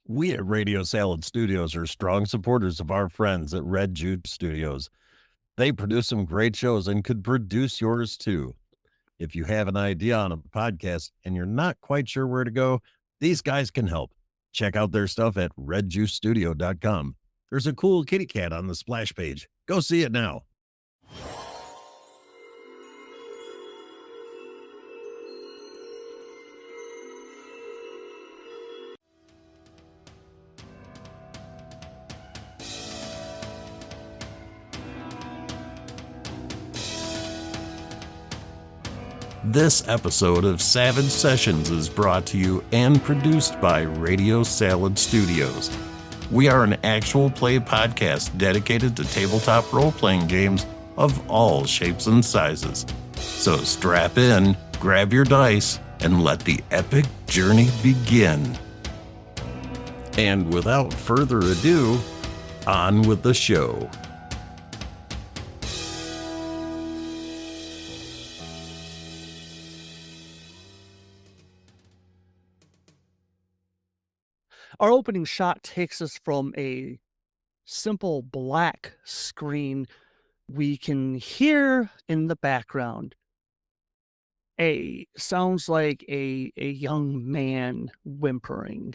We at Radio Salad Studios are strong supporters of our friends at Red Juice Studios. They produce some great shows and could produce yours too. If you have an idea on a podcast and you're not quite sure where to go, these guys can help. Check out their stuff at redjuicestudio.com. There's a cool kitty cat on the splash page. Go see it now. This episode of Savage Sessions is brought to you and produced by Radio Salad Studios. We are an actual play podcast dedicated to tabletop role-playing games of all shapes and sizes. So strap in, grab your dice, and let the epic journey begin. And without further ado, on with the show. Our opening shot takes us from a simple black screen. We can hear in the background sounds like a young man whimpering.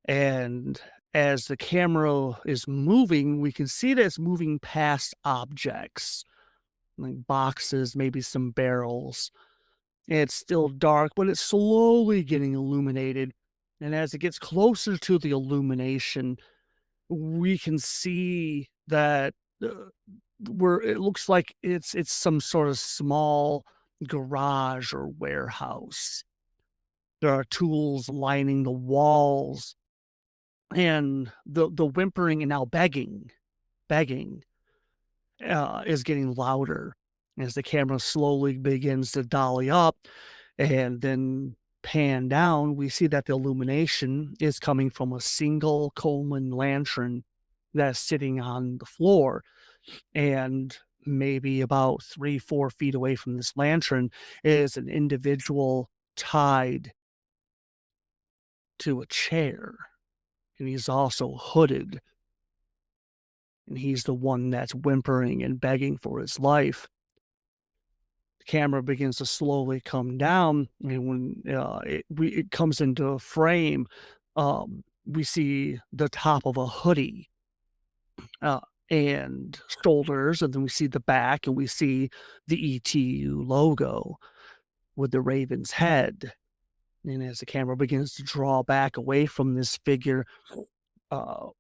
And as the camera is moving, we can see that it's moving past objects, like boxes, maybe some barrels. It's still dark, but it's slowly getting illuminated. And as it gets closer to the illumination, we can see that where it looks like it's some sort of small garage or warehouse. There are tools lining the walls, and the whimpering and now begging is getting louder as the camera slowly begins to dolly up, and then pan down. We see that the illumination is coming from a single Coleman lantern that's sitting on the floor, and maybe about 3-4 feet away from this lantern is an individual tied to a chair, and he's also hooded, and he's the one that's whimpering and begging for his life. The camera begins to slowly come down, and when it comes into a frame, we see the top of a hoodie and shoulders, and then we see the back, and we see the ETU logo with the raven's head. And as the camera begins to draw back away from this figure,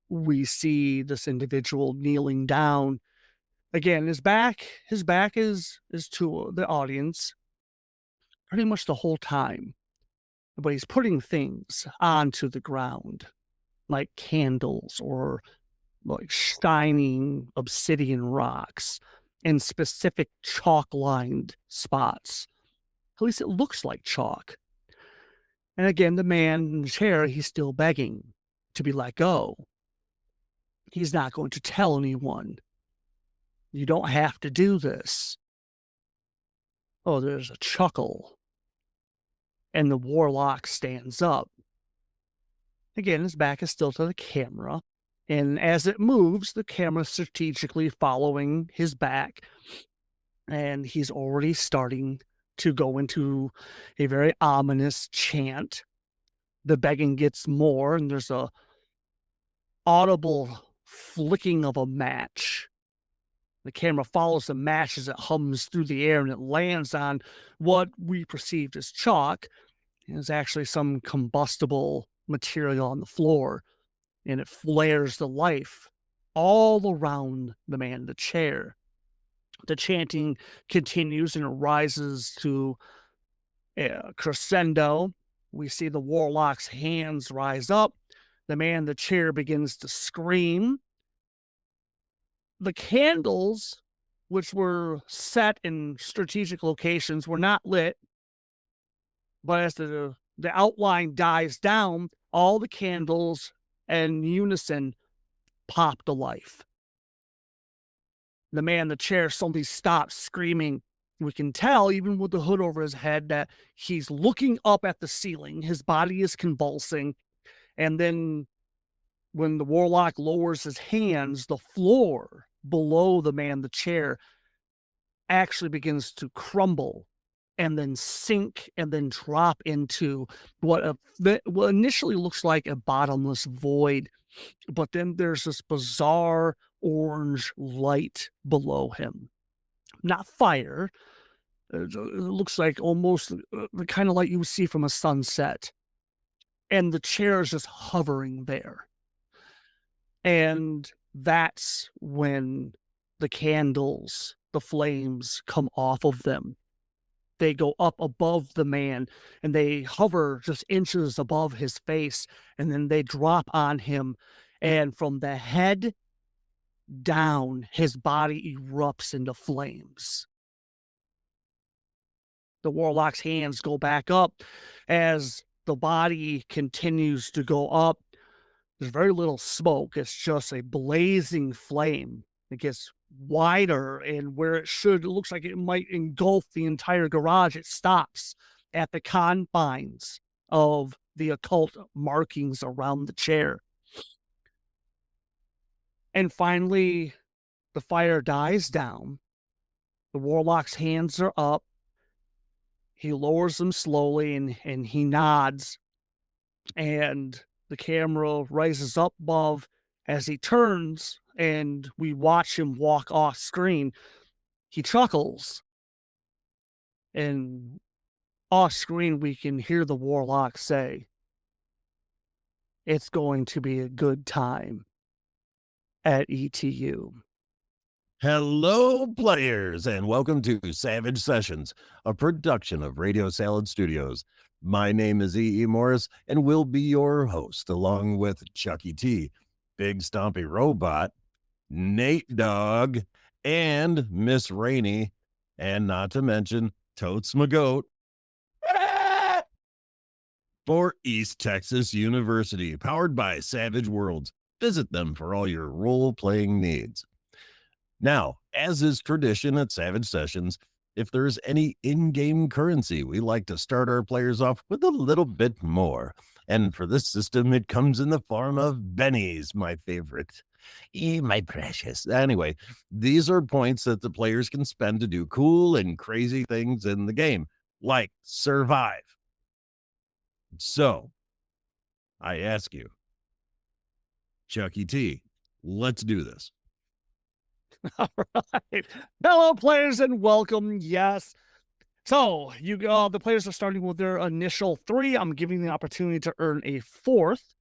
we see this individual kneeling down. Again, his back is to the audience pretty much the whole time, but he's putting things onto the ground, like candles or like shining obsidian rocks in specific chalk-lined spots. At least it looks like chalk. And again, the man in the chair, he's still begging to be let go. He's not going to tell anyone. You don't have to do this. Oh, there's a chuckle. And the warlock stands up. Again, his back is still to the camera. And as it moves, the camera strategically following his back. And he's already starting to go into a very ominous chant. The begging gets more, and there's a audible flicking of a match. The camera follows the match as it hums through the air, and it lands on what we perceived as chalk. It's actually some combustible material on the floor, and it flares to life all around the man in the chair. The chanting continues, and it rises to a crescendo. We see the warlock's hands rise up. The man in the chair begins to scream. The candles, which were set in strategic locations, were not lit. But as the outline dies down, all the candles in unison pop to life. The man in the chair suddenly stops screaming. We can tell, even with the hood over his head, that he's looking up at the ceiling. His body is convulsing, And then when the warlock lowers his hands, the floor below the man, the chair, actually begins to crumble and then sink and then drop into what initially looks like a bottomless void. But then there's this bizarre orange light below him. Not fire. It looks like almost the kind of light you would see from a sunset. And the chair is just hovering there. And that's when the candles, the flames come off of them. They go up above the man and they hover just inches above his face, and then they drop on him. And from the head down, his body erupts into flames. The warlock's hands go back up as the body continues to go up. There's very little smoke. It's just a blazing flame. It gets wider, and where it looks like it might engulf the entire garage, it stops at the confines of the occult markings around the chair. And finally, the fire dies down. The warlock's hands are up. He lowers them slowly and he nods. And the camera rises up above as he turns, and we watch him walk off screen. He chuckles, and off screen we can hear the warlock say, "It's going to be a good time at ETU." Hello, players, and welcome to Savage Sessions, a production of Radio Salad Studios. My name is E.E. Morris, and will be your host, along with Chucky T, Big Stompy Robot, Nate Dog, and Miss Rainey, and not to mention Totes McGoat, for East Texas University, powered by Savage Worlds. Visit them for all your role-playing needs. Now, as is tradition at Savage Sessions, if there's any in-game currency, we like to start our players off with a little bit more. And for this system, it comes in the form of bennies, my favorite. My precious. Anyway, these are points that the players can spend to do cool and crazy things in the game, like survive. So, I ask you, Chucky T, let's do this. All right. Hello, players, and welcome. Yes. So the players are starting with their initial 3. I'm giving the opportunity to earn a 4th.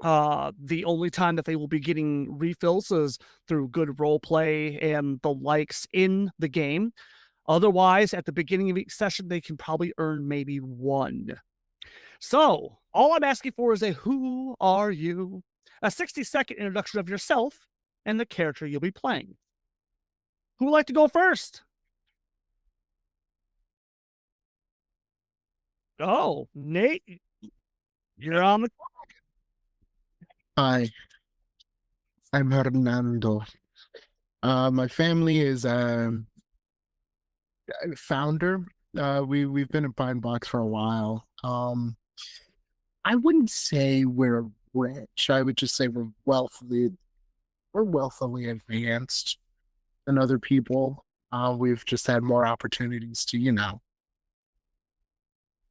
The only time that they will be getting refills is through good role play and the likes in the game. Otherwise, at the beginning of each session, they can probably earn maybe 1. So all I'm asking for is a who are you? A 60-second introduction of yourself and the character you'll be playing. Who would like to go first? Oh, Nate, you're on the clock. Hi, I'm Hernando. My family is a founder. We've been in Pine Box for a while. I wouldn't say we're rich. I would just say we're wealthily advanced than other people. We've just had more opportunities to,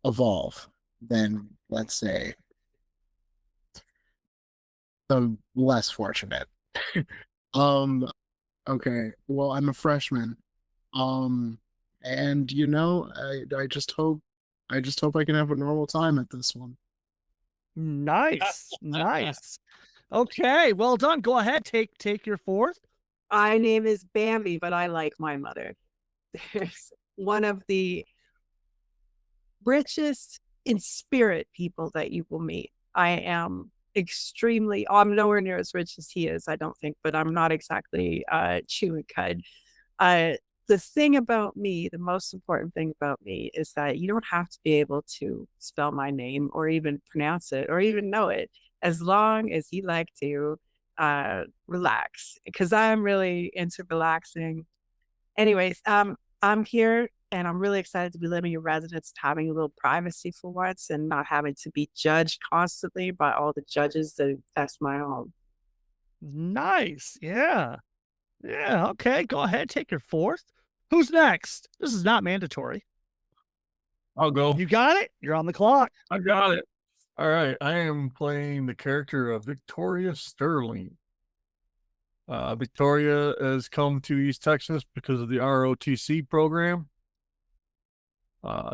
evolve than, let's say, the less fortunate. Okay. Well, I'm a freshman. And I just hope I can have a normal time at this one. Nice. Nice. Okay, well done. Go ahead. Take your 4th. My name is Bambi, but I like my mother. There's one of the richest in spirit people that you will meet. I am I'm nowhere near as rich as he is, I don't think, but I'm not exactly chewing cud. The thing about me, the most important thing about me is that you don't have to be able to spell my name or even pronounce it or even know it, as long as you like to relax, because I'm really into relaxing. Anyways, I'm here And I'm really excited to be living in residence, having a little privacy for once and not having to be judged constantly by all the judges that infest my home. Nice. Yeah. Yeah. Okay. Go ahead. Take your fourth. Who's next? This is not mandatory. I'll go. You got it? You're on the clock. I got it. All right. I am playing the character of Victoria Sterling. Victoria has come to East Texas because of the ROTC program.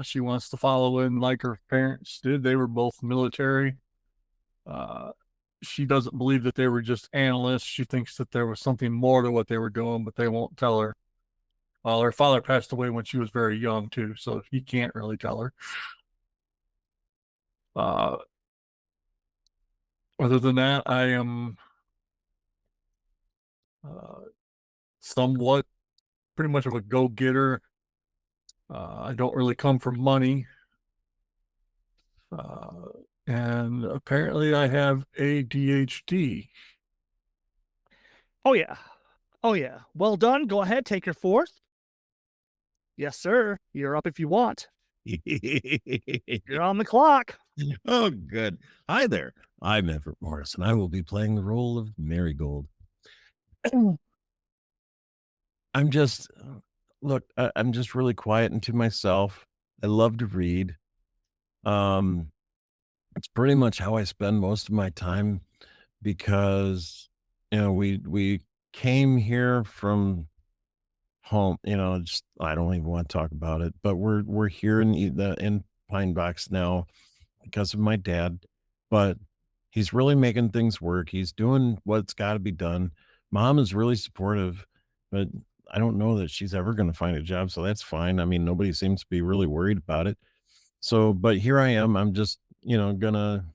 She wants to follow in like her parents did. They were both military. She doesn't believe that they were just analysts. She thinks that there was something more to what they were doing, but they won't tell her. Well, her father passed away when she was very young too, so he can't really tell her. Other than that, I am somewhat pretty much of a go-getter. I don't really come from money. And apparently I have ADHD. Oh, yeah. Oh, yeah. Well done. Go ahead. Take your fourth. Yes, sir. You're up if you want. You're on the clock. Oh, good. Hi there. I'm Everett Morris, and I will be playing the role of Marigold. I'm just, look, I'm just really quiet and to myself. I love to read. It's pretty much how I spend most of my time because, we came here from home, just, I don't even want to talk about it, but we're here in Pine Box now because of my dad, but he's really making things work. He's doing what's got to be done. Mom is really supportive, but I don't know that she's ever going to find a job, so that's fine. I mean, nobody seems to be really worried about it. So, but here I am. I'm just, gonna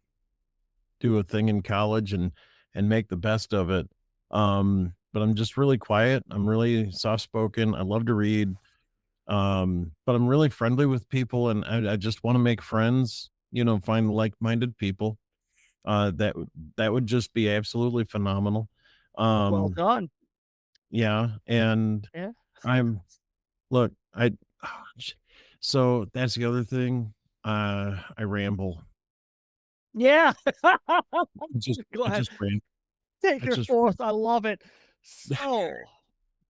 do a thing in college and make the best of it. But I'm just really quiet. I'm really soft spoken. I love to read. But I'm really friendly with people, and I just want to make friends. Find like-minded people. That would just be absolutely phenomenal. Well done. Yeah, and Yeah. I'm look, so that's the other thing. I ramble. Yeah. Just Go I ahead. just ran. Take I your just fourth. I love it. So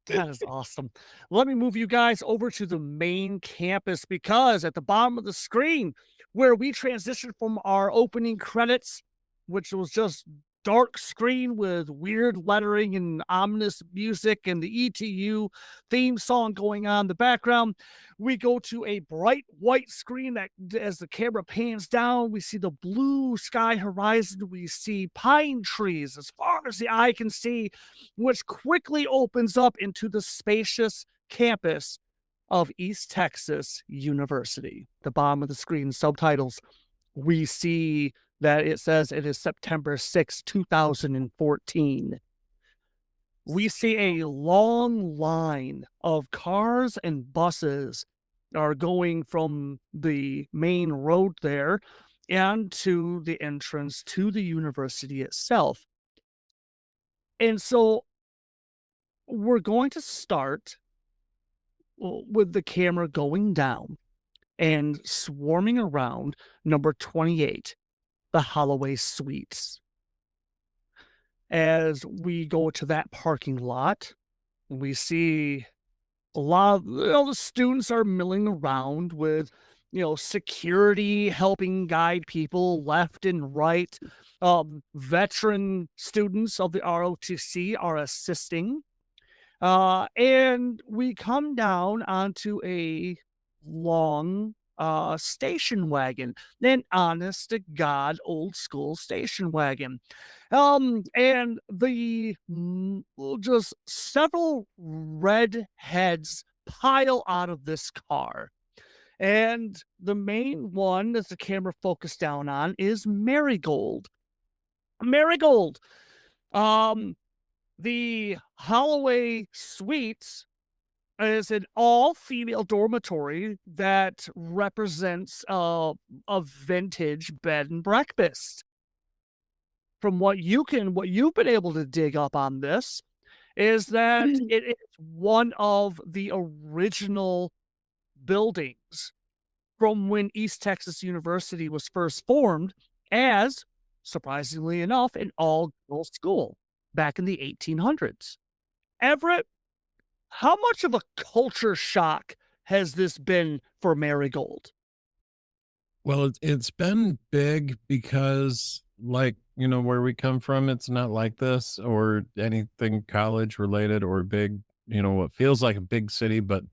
that is awesome. Let me move you guys over to the main campus because at the bottom of the screen, where we transitioned from our opening credits, which was just dark screen with weird lettering and ominous music and the ETU theme song going on in the background, we go to a bright white screen that as the camera pans down, we see the blue sky horizon, we see pine trees as far as the eye can see, which quickly opens up into the spacious campus of East Texas University. The bottom of the screen subtitles, we see that it says it is September 6, 2014. We see a long line of cars and buses are going from the main road there and to the entrance to the university itself. And so we're going to start with the camera going down and swarming around number 28, the Holloway Suites. As we go to that parking lot, we see a lot of the students are milling around with, security helping guide people left and right. Veteran students of the ROTC are assisting. And we come down onto a long station wagon, an honest to God old school station wagon. And the just several red heads pile out of this car. And the main one that the camera focused down on is Marigold. Marigold. The Holloway Suites is an all-female dormitory that represents a vintage bed and breakfast. From what you've been able to dig up on this, is that it is one of the original buildings from when East Texas University was first formed as, surprisingly enough, an all-girls school back in the 1800s. Everett, how much of a culture shock has this been for Marigold? Well, it's been big because, like, you know, where we come from, it's not like this or anything college related or big, you know, what feels like a big city. But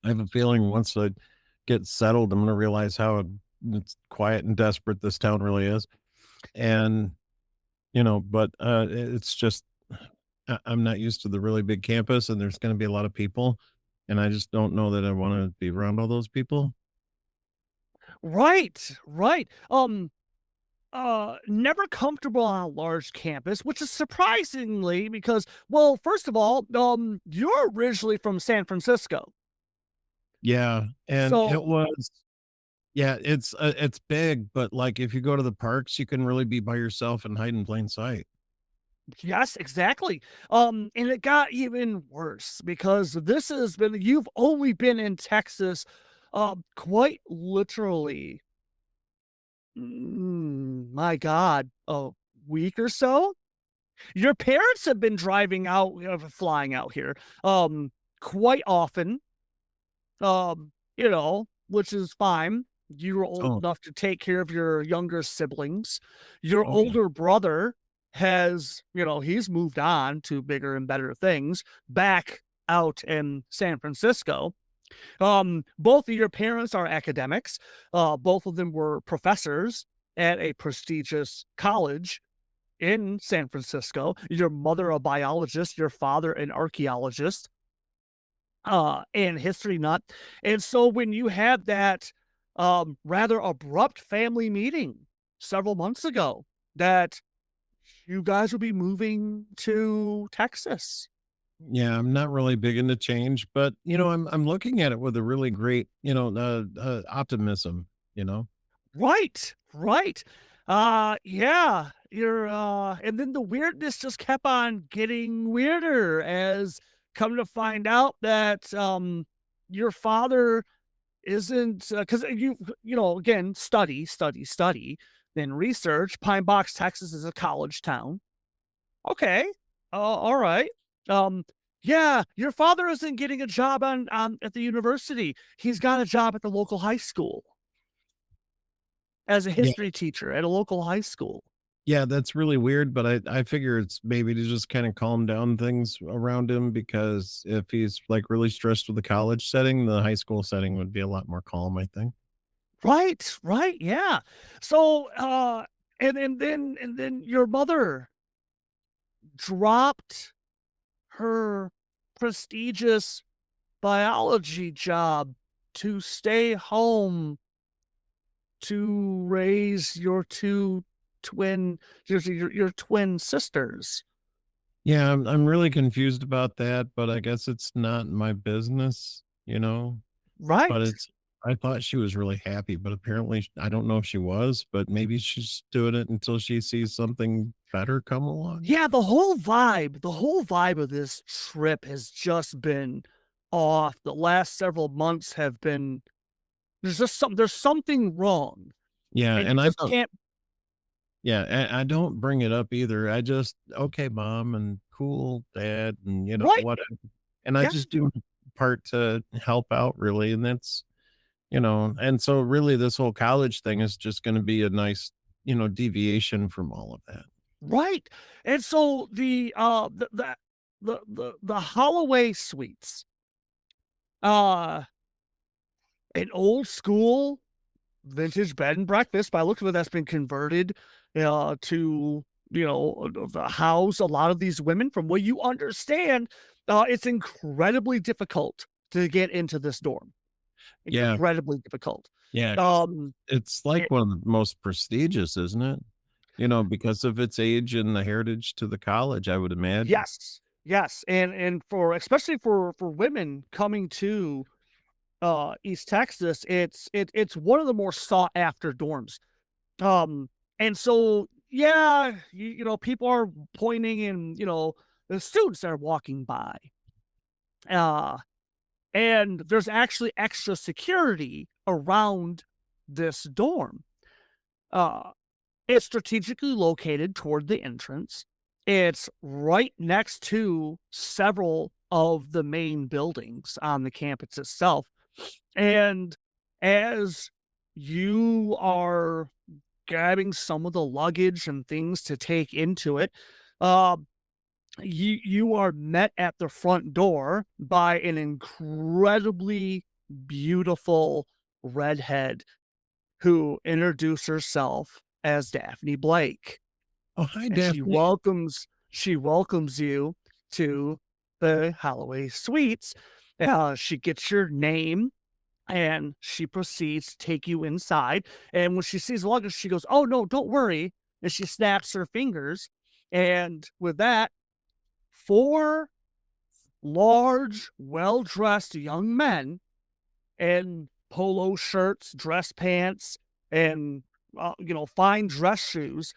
I have a feeling once I get settled, I'm going to realize how it's quiet and desperate this town really is. And, you know, but it's just, I'm not used to the really big campus and there's going to be a lot of people. And I just don't know that I want to be around all those people. Right, right. Never comfortable on a large campus, which is surprisingly because, well, first of all, you're originally from San Francisco. Yeah. And it So was, yeah, it's big, but like if you go to the parks, you can really be by yourself and hide in plain sight. yes, exactly. And it got even worse because this has been you've only been in Texas, quite literally, my God, a week or so. Your parents have been driving out, flying out here, quite often, which is fine. You were old Oh, enough to take care of your younger siblings. Your oh yeah. older brother has, he's moved on to bigger and better things back out in San Francisco. Both of your parents are academics. Both of them were professors at a prestigious college in San Francisco. Your mother, a biologist, your father, an archaeologist, and history nut. And so when you had that rather abrupt family meeting several months ago that you guys would be moving to Texas. Yeah, I'm not really big into change, but you know, I'm looking at it with a really great, optimism, you know. Right, right. Yeah, and then the weirdness just kept on getting weirder as come to find out that your father isn't because again, study, then research. Pine Box, Texas is a college town. Okay. All right. Um, yeah, your father isn't getting a job on at the university. He's got a job at the local high school as a Yeah. history teacher at a local high school. Yeah, that's really weird, but I figure it's maybe to just kind of calm down things around him because if he's like really stressed with the college setting, the high school setting would be a lot more calm, I think. Right, right, yeah. So, and then your mother dropped her prestigious biology job to stay home to raise your two twin your twin sisters. Yeah, I'm really confused about that, but I guess it's not my business, you know. But Right. it's I thought she was really happy, but apparently I don't know if she was, but maybe she's doing it until she sees something better come along. Yeah, the whole vibe of this trip has just been off. The last several months have been there's something wrong, Yeah, and you and I just don't can't. yeah, I don't bring it up either. I just, "Okay, mom," and "Cool, dad," and, you know, Right. whatever. And I Yeah. just do my part to help out really, and that's and so really this whole college thing is just gonna be a nice, deviation from all of that. Right. And so the Holloway Suites, uh, an old school vintage bed and breakfast. By the look of it, that's been converted to the house a lot of these women. From what you understand, it's incredibly difficult to get into this dorm. Yeah, Incredibly difficult. yeah, 'cause Um, it's like it, one of the most prestigious, isn't it? Because of its age and the heritage to the college, I would imagine. yes, yes, and for especially for women coming to East Texas, it's one of the more sought after dorms. Um, and so yeah, people are pointing and the students are walking by. Uh And there's actually extra security around this dorm. It's strategically located toward the entrance. It's right next to several of the main buildings on the campus itself. And as you are grabbing some of the luggage and things to take into it, uh, you are met at the front door by an incredibly beautiful redhead who introduced herself as Daphne Blake. Oh, hi, And Daphne. she welcomes you to the Holloway Suites. She gets your name and she proceeds to take you inside. And when she sees the luggage, she goes, "Oh no, don't worry." And she snaps her fingers. And with that, 4 large, well-dressed young men in polo shirts, dress pants, and fine dress shoes.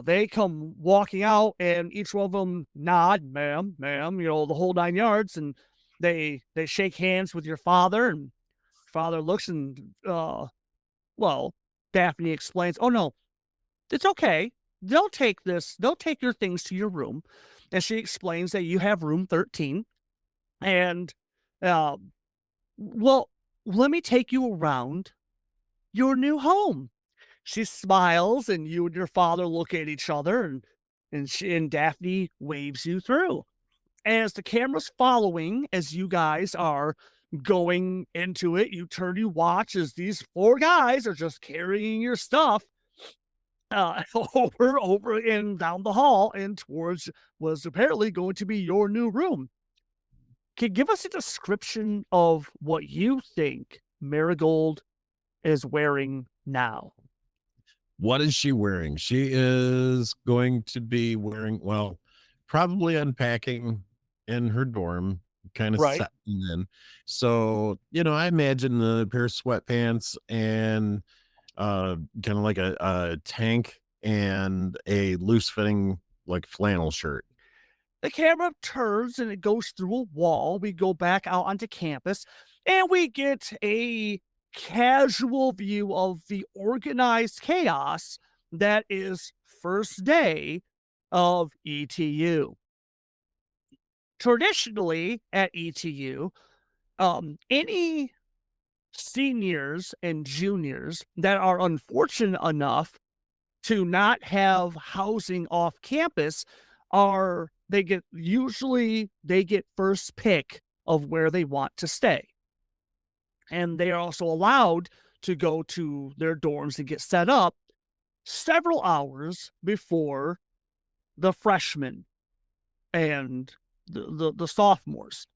They come walking out, and each one of them nod, "Ma'am, ma'am," the whole 9 yards, and they shake hands with your father, and father looks and well, Daphne explains, "Oh no, it's okay. They'll take this. They'll take your things to your room," and she explains that you have room 13, and uh, well, let me take you around your new home. She smiles, and you and your father look at each other, and Daphne waves you through. As the camera's following, as you guys are going into it, you turn, you watch as these 4 guys are just carrying your stuff over and down the hall and towards was apparently going to be your new room. Can you give us a description of what you think Marigold is wearing now? What is she wearing? She is going to be wearing, well, probably unpacking in her dorm, kind of Right. settling in. So, I imagine a pair of sweatpants and kind of like a tank and a loose fitting like flannel shirt. The camera turns and it goes through a wall. We go back out onto campus and we get a casual view of the organized chaos that is first day of ETU. Traditionally at ETU, any seniors and juniors that are unfortunate enough to not have housing off campus they get first pick of where they want to stay. And they are also allowed to go to their dorms and get set up several hours before the freshmen and the sophomores,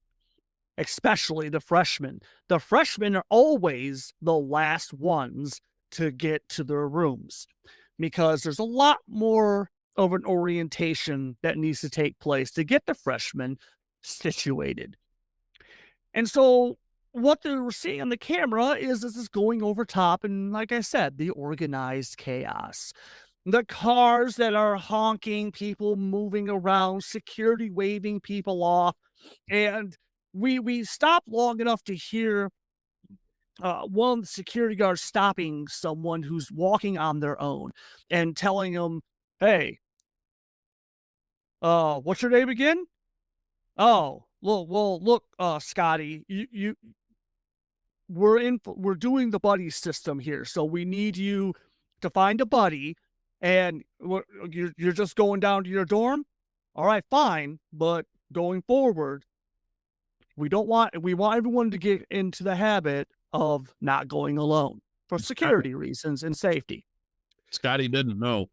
especially the freshmen. The freshmen are always the last ones to get to their rooms because there's a lot more of an orientation that needs to take place to get the freshmen situated. And so what they're seeing on the camera is this is going over top, and like I said, the organized chaos. The cars that are honking, people moving around, security waving people off. And we stop long enough to hear one of the security guards stopping someone who's walking on their own and telling them, "Hey, what's your name again?" "Oh, look, Scotty, we're doing the buddy system here, so we need you to find a buddy, and you're just going down to your dorm. All right, fine, but going forward, we want everyone to get into the habit of not going alone for security reasons and safety." Scotty didn't know.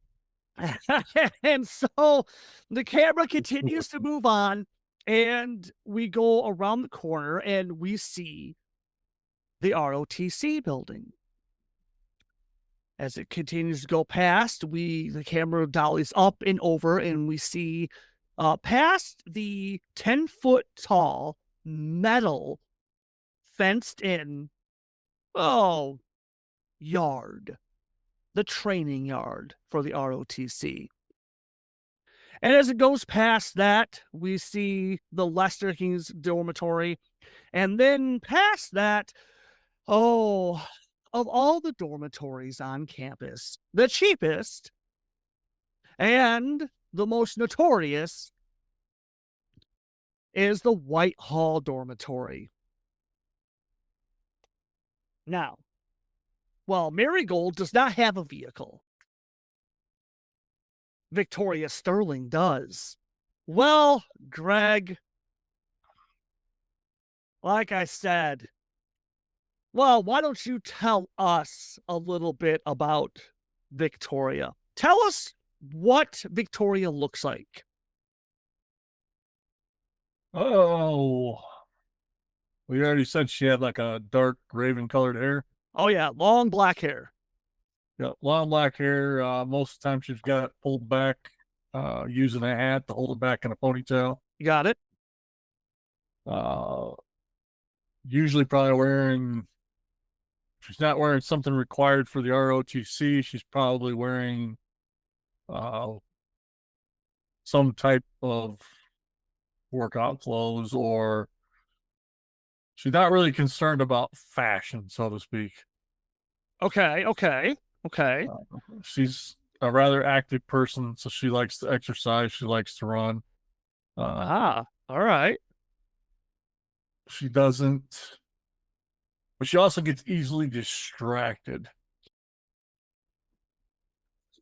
And so the camera continues to move on, and we go around the corner and we see the ROTC building. As it continues to go past, the camera dollies up and over, and we see past the 10-foot tall metal fenced in yard, the training yard for the ROTC. And as it goes past that, we see the Lester King's dormitory. And then past that, oh, of all the dormitories on campus, the cheapest and the most notorious is the Whitehall dormitory. Now, while Marigold does not have a vehicle, Victoria Sterling does. Well, Greg, like I said, well, why don't you tell us a little bit about Victoria? Tell us what Victoria looks like. Oh, we already said she had like a dark raven colored hair. Oh, yeah, long black hair. Yeah, long black hair. Most of the time she's got it pulled back, using a hat to hold it back in a ponytail. You got it? Usually probably wearing, if she's not wearing something required for the ROTC, she's probably wearing some type of workout clothes, or she's not really concerned about fashion, so to speak. Okay. She's a rather active person, so she likes to exercise. She likes to run. All right. She doesn't, but she also gets easily distracted.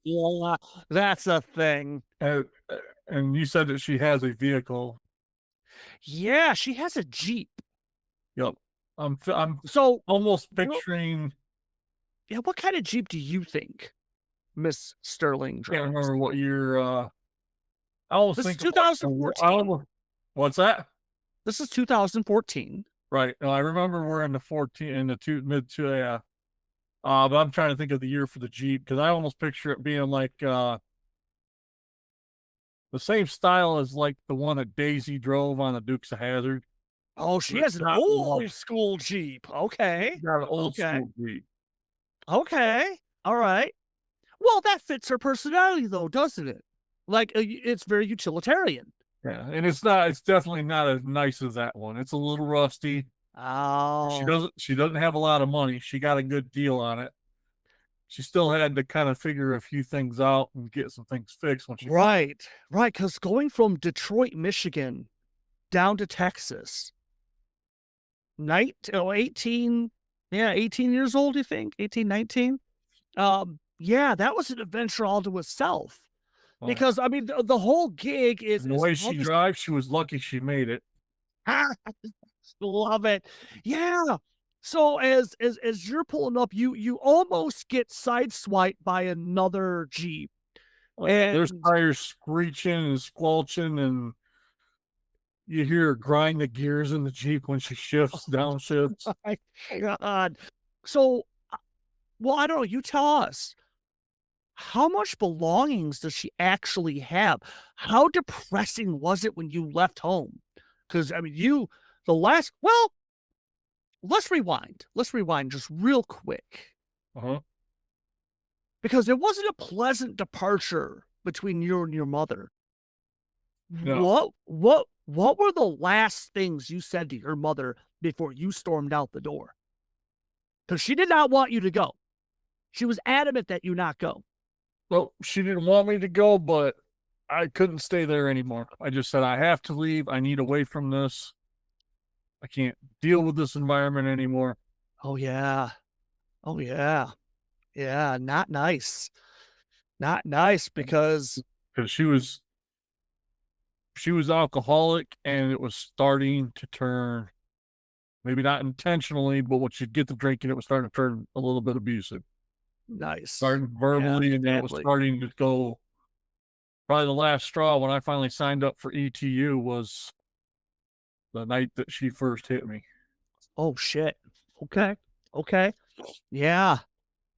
Yeah, that's a thing. And you said that she has a vehicle. Yeah, she has a Jeep. Yep. I'm So, almost picturing. yeah, what kind of Jeep do you think Miss Sterling Can't drives? remember what year. I almost This is think 2014. What's that? This is 2014. Right. No, I remember we're in the 14 in the mid two. Yeah. But I'm trying to think of the year for the Jeep, because I almost picture it being like the same style as like the one that Daisy drove on the Dukes of Hazzard. Oh, she has an old school Jeep. Okay. Got an old school Jeep. Okay. All right. Well, that fits her personality, though, doesn't it? Like, it's very utilitarian. Yeah, and it's definitely not as nice as that one. It's a little rusty. Oh. She doesn't have a lot of money. She got a good deal on it. She still had to kind of figure a few things out and get some things fixed when she. Right. Because going from Detroit, Michigan down to Texas, 18 years old, you think? 18, 19? Yeah, that was an adventure all to itself. Because, I mean, the whole gig is... The way she drives, she was lucky she made it. Love it. Yeah. So as you're pulling up, you almost get sideswiped by another Jeep. And there's tires screeching and squelching, and you hear her grind the gears in the Jeep when she shifts, downshifts. Oh my God. So, well, I don't know. You tell us. How much belongings does she actually have? How depressing was it when you left home? Because, I mean, well, let's rewind. Let's rewind just real quick. Because it wasn't a pleasant departure between you and your mother. No. What were the last things you said to your mother before you stormed out the door? Because she did not want you to go. She was adamant that you not go. Well, she didn't want me to go, but I couldn't stay there anymore. I just said, I have to leave. I need away from this. I can't deal with this environment anymore. Oh, yeah. Yeah, not nice. Not nice, because she was alcoholic, and it was starting to turn, maybe not intentionally, but when she'd get to drinking, it was starting to turn a little bit abusive. Nice. Starting verbally, and then it was starting to go. Probably the last straw when I finally signed up for ETU was the night that she first hit me. Oh, shit. Okay. Yeah.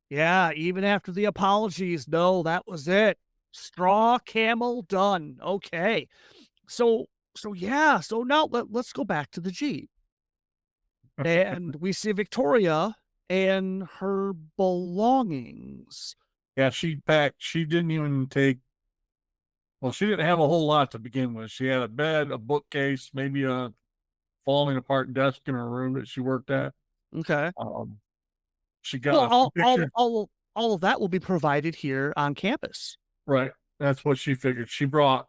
Even after the apologies, no, that was it. Straw camel done. Okay. So yeah. So now let's go back to the Jeep. And we see Victoria and her belongings. Yeah, she packed. She didn't even take Well, she didn't have a whole lot to begin with. She had a bed, a bookcase, maybe a falling apart desk in her room that she worked at. Okay. She Well, got a picture. all of that will be provided here on campus. Right. That's what she figured. She brought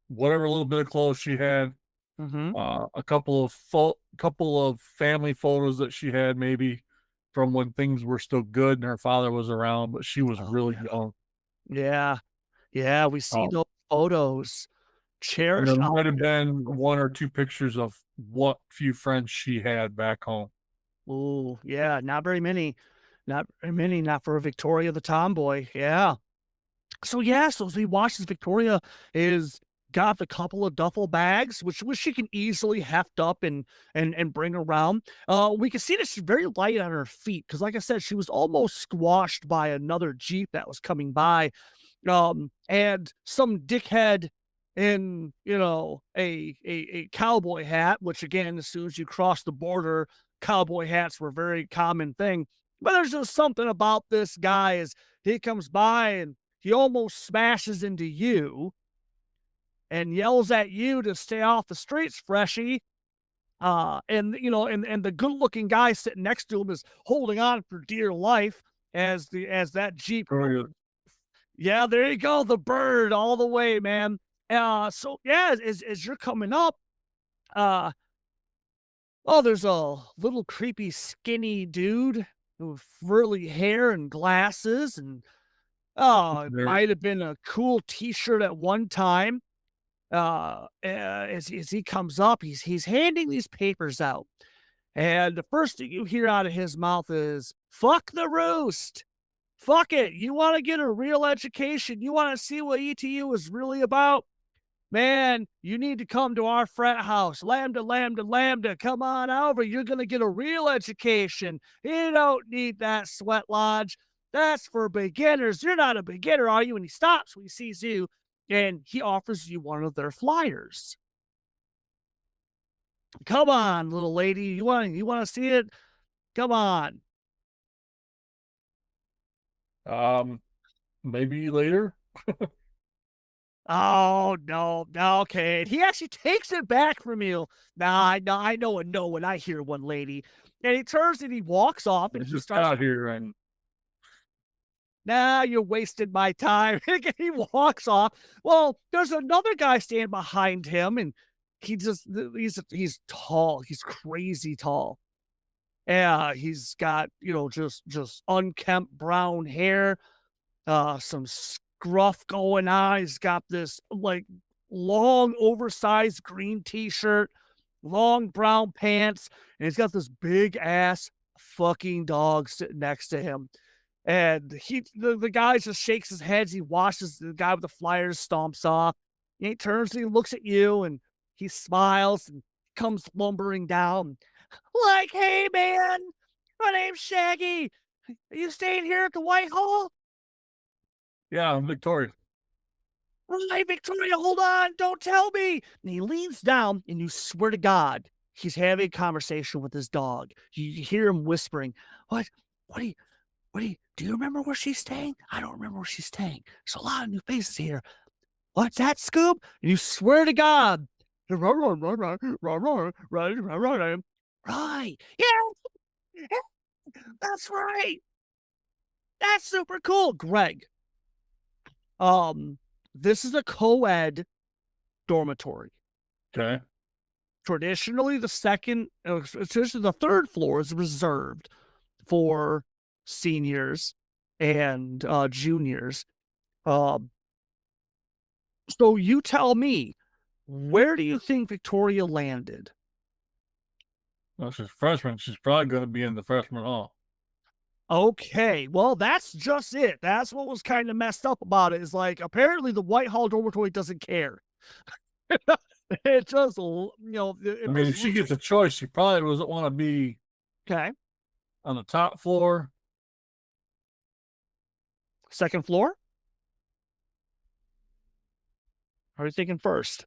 whatever little bit of clothes she had, Mm-hmm. a couple of family photos that she had, maybe from when things were still good and her father was around, but she was really young. Yeah. Yeah, we see those photos. And Cherished. there might have been one or two pictures of what few friends she had back home. Oh, yeah, not very many. Not very many, not for Victoria the tomboy. Yeah. So as he watches, Victoria is got the couple of duffel bags, which she can easily heft up and bring around. We can see that she's very light on her feet because, like I said, she was almost squashed by another Jeep that was coming by. And some dickhead in, a cowboy hat, which again, as soon as you cross the border, cowboy hats were a very common thing. But there's just something about this guy as he comes by and he almost smashes into you and yells at you to stay off the streets, freshie. And the good-looking guy sitting next to him is holding on for dear life as that Jeep. Yeah, there you go, the bird all the way, man. So yeah, as you're coming up, there's a little creepy skinny dude with frilly hair and glasses, and it might have been a cool T-shirt at one time. As he comes up, he's handing these papers out, and the first thing you hear out of his mouth is "fuck the roost." Fuck it. You want to get a real education? You want to see what ETU is really about? Man, you need to come to our frat house. Lambda, lambda, lambda. Come on over. You're going to get a real education. You don't need that sweat lodge. That's for beginners. You're not a beginner, are you? And he stops when he sees you, and he offers you one of their flyers. Come on, little lady. You want to see it? Come on. Maybe later. Oh no, okay. He actually takes it back from you. Nah, I know a no when I hear one, lady. And he turns and he walks off and It's he just starts. out here, and Nah, you're wasting my time. He walks off. Well, there's another guy standing behind him, and he's tall. He's crazy tall. Yeah, he's got just unkempt brown hair, some scruff going on. He's got this like long oversized green t-shirt, long brown pants, and he's got this big ass fucking dog sitting next to him. And the guy just shakes his head. He watches the guy with the flyers stomps off. And he turns and he looks at you and he smiles and comes lumbering down. Like, hey man, my name's Shaggy. Are you staying here at the Whitehall? yeah, I'm Victoria. Right, Victoria, hold on, don't tell me. And he leans down, and you swear to God, he's having a conversation with his dog. You hear him whispering, What do you remember where she's staying? I don't remember where she's staying. There's a lot of new faces here. What's that, Scoob? And you swear to God. Right. Yeah, that's right. That's super cool. Greg. This is a co-ed dormitory. Okay. Traditionally, the third floor is reserved for seniors and juniors. So you tell me, where do you think Victoria landed? Well, she's a freshman. She's probably going to be in the freshman hall. Okay, well, that's just it. That's what was kind of messed up about it, is like, apparently the Whitehall dormitory doesn't care. It just, If she gets a choice, she probably doesn't want to be okay. on the top floor. Second floor? Are you thinking first?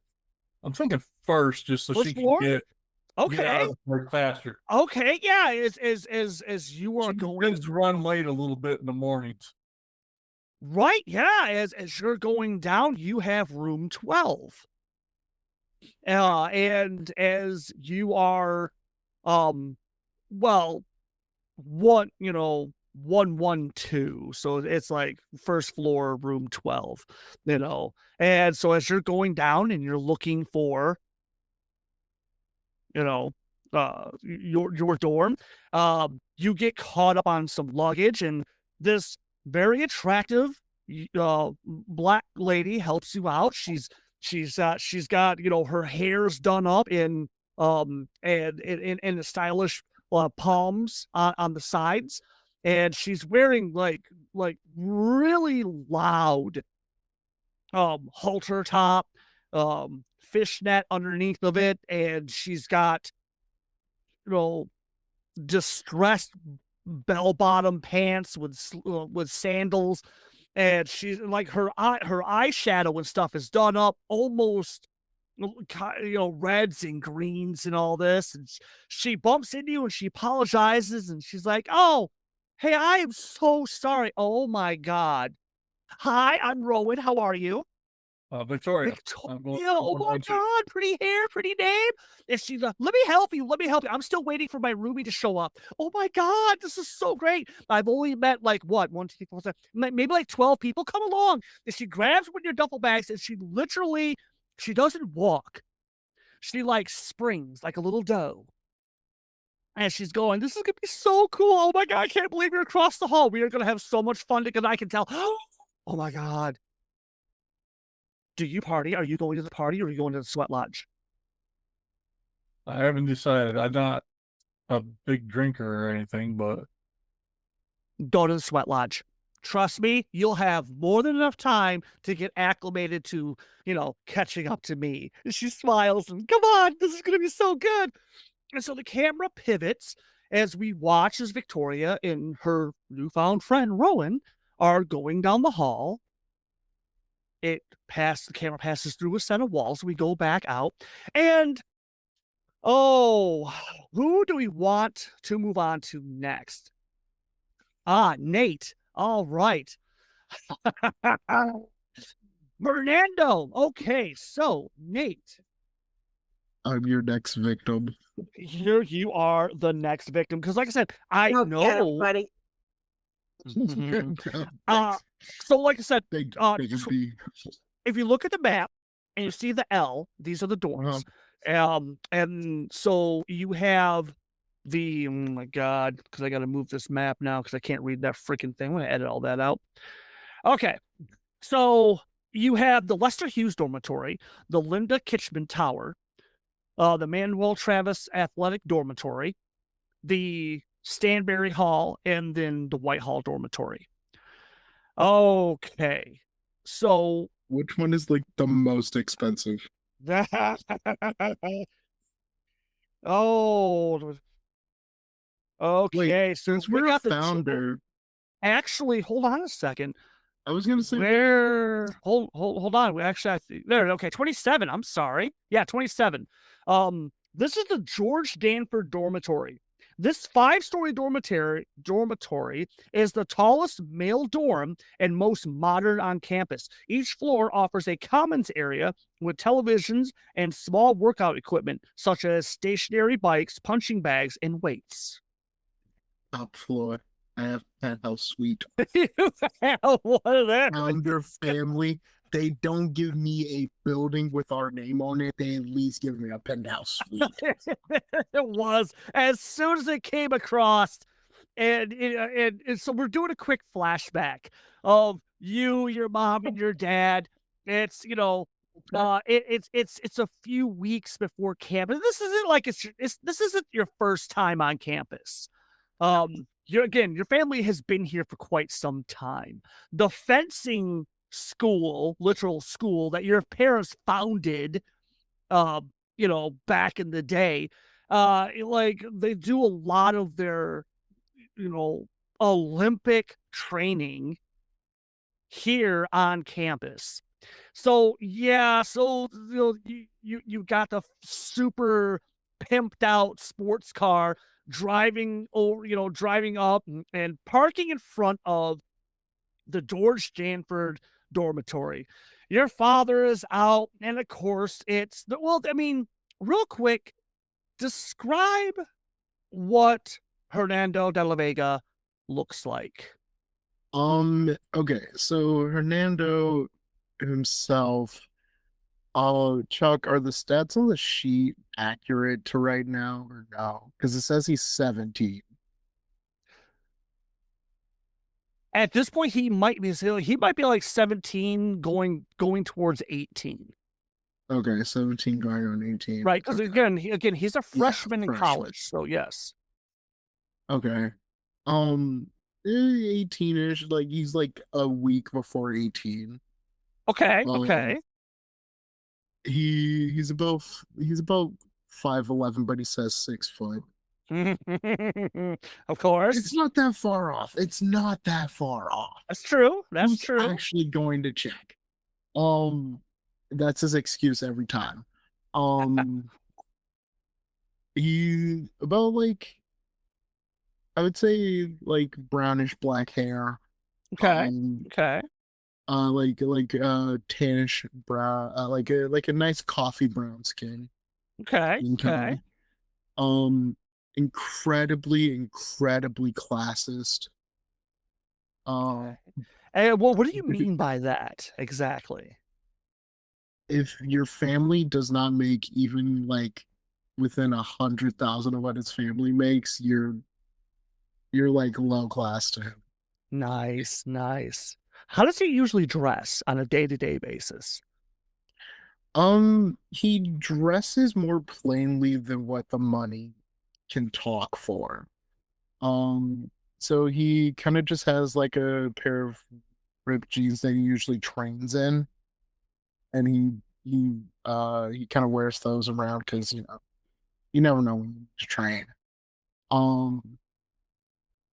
I'm thinking first, just so First she floor? can get Okay. out of work faster. Okay, yeah, as you are She going. tends to run late a little bit in the mornings. Right, yeah, as you're going down, you have room 12. And as you are, um, well, 112, so it's like first floor, room 12, and so as you're going down and you're looking for, you know, your dorm, you get caught up on some luggage, and this very attractive black lady helps you out. She's got her hair's done up and in the stylish palms on the sides, and she's wearing like really loud halter top, fishnet underneath of it, and she's got you know distressed bell bottom pants with sandals, and she's like her eyeshadow and stuff is done up almost reds and greens and all this, and she bumps into you and she apologizes and she's like, "Oh, hey, I am so sorry. Oh my god. Hi, I'm Rowan. How are you?" Victoria. Victoria, oh my god, pretty hair, pretty name. And she's like, let me help you. I'm still waiting for my roomie to show up. Oh my god, this is so great. I've only met like what, 1, 2, 3, 4, 5, maybe like 12 people. Come along. And she grabs one of your duffel bags and she doesn't walk. She like springs like a little doe. And she's going, this is gonna be so cool. Oh my god, I can't believe you're across the hall. We are gonna have so much fun because I can tell. Oh my god. Do you party? Are you going to the party or are you going to the sweat lodge? I haven't decided. I'm not a big drinker or anything, but Go to the sweat lodge. Trust me, you'll have more than enough time to get acclimated to, catching up to me. And she smiles and, come on, this is going to be so good. And so the camera pivots as we watch as Victoria and her newfound friend, Rowan, are going down the hall. The camera passes through a set of walls. We go back out and who do we want to move on to next? Nate. All right. Hernando. Okay, so Nate. I'm your next victim. Here you are the next victim. Because like I said, I know. Buddy. So like I said, if you look at the map and you see the L, these are the dorms. And so you have oh my god, because I got to move this map now because I can't read that freaking thing. I'm going to edit all that out. Okay, so you have the Lester Hughes Dormitory, the Linda Kitchman Tower, the Manuel Travis Athletic Dormitory, the Stanberry Hall, and then the Whitehall Dormitory. Okay, so which one is like the most expensive? Okay. Wait, so since we're a founder, actually, hold on a second. I was gonna say hold on. We actually there. Okay, 27. I'm sorry. Yeah, 27. This is the George Danford Dormitory. This 5-story dormitory is the tallest male dorm and most modern on campus. Each floor offers a commons area with televisions and small workout equipment, such as stationary bikes, punching bags, and weights. Top floor. I have penthouse suite. What is that? Founder family. They don't give me a building with our name on it. They at least give me a penthouse suite. It was as soon as it came across, and so we're doing a quick flashback of you, your mom, and your dad. It's it's a few weeks before campus. This isn't like this isn't your first time on campus. Your family has been here for quite some time. The fencing school, literal school that your parents founded, back in the day, like they do a lot of their, Olympic training here on campus. So yeah, you got the super pimped out sports car driving up and parking in front of the George Stanford dormitory. Your father is out, and of course, it's the well. I mean, real quick, describe what Hernando de la Vega looks like. Okay, so Hernando himself, Chuck, are the stats on the sheet accurate to right now or no? Because it says he's 17. At this point, he might be like 17, going towards 18. Okay, 17 going on 18. Right, because Okay. again, he's a freshman in freshman. college, so yes. Okay. 18-ish, like he's like a week before 18. Okay, Um, okay. He's about 5'11", but he says 6 foot. Of course. It's not that far off. It's not that far off. That's true. That's Who's true. actually going to check? That's his excuse every time. He about like, I would say like brownish black hair. Okay. Okay. Like tannish brown, like a nice coffee brown skin. Okay. in Okay. color. Incredibly classist. And well, what do you mean by that exactly? If your family does not make even like within 100,000 of what his family makes, you're like low class to him. Nice, nice. How does he usually dress on a day-to-day basis? He dresses more plainly than what the money can talk for. So he kind of just has like a pair of ripped jeans that he usually trains in, and he kind of wears those around because you never know when to train.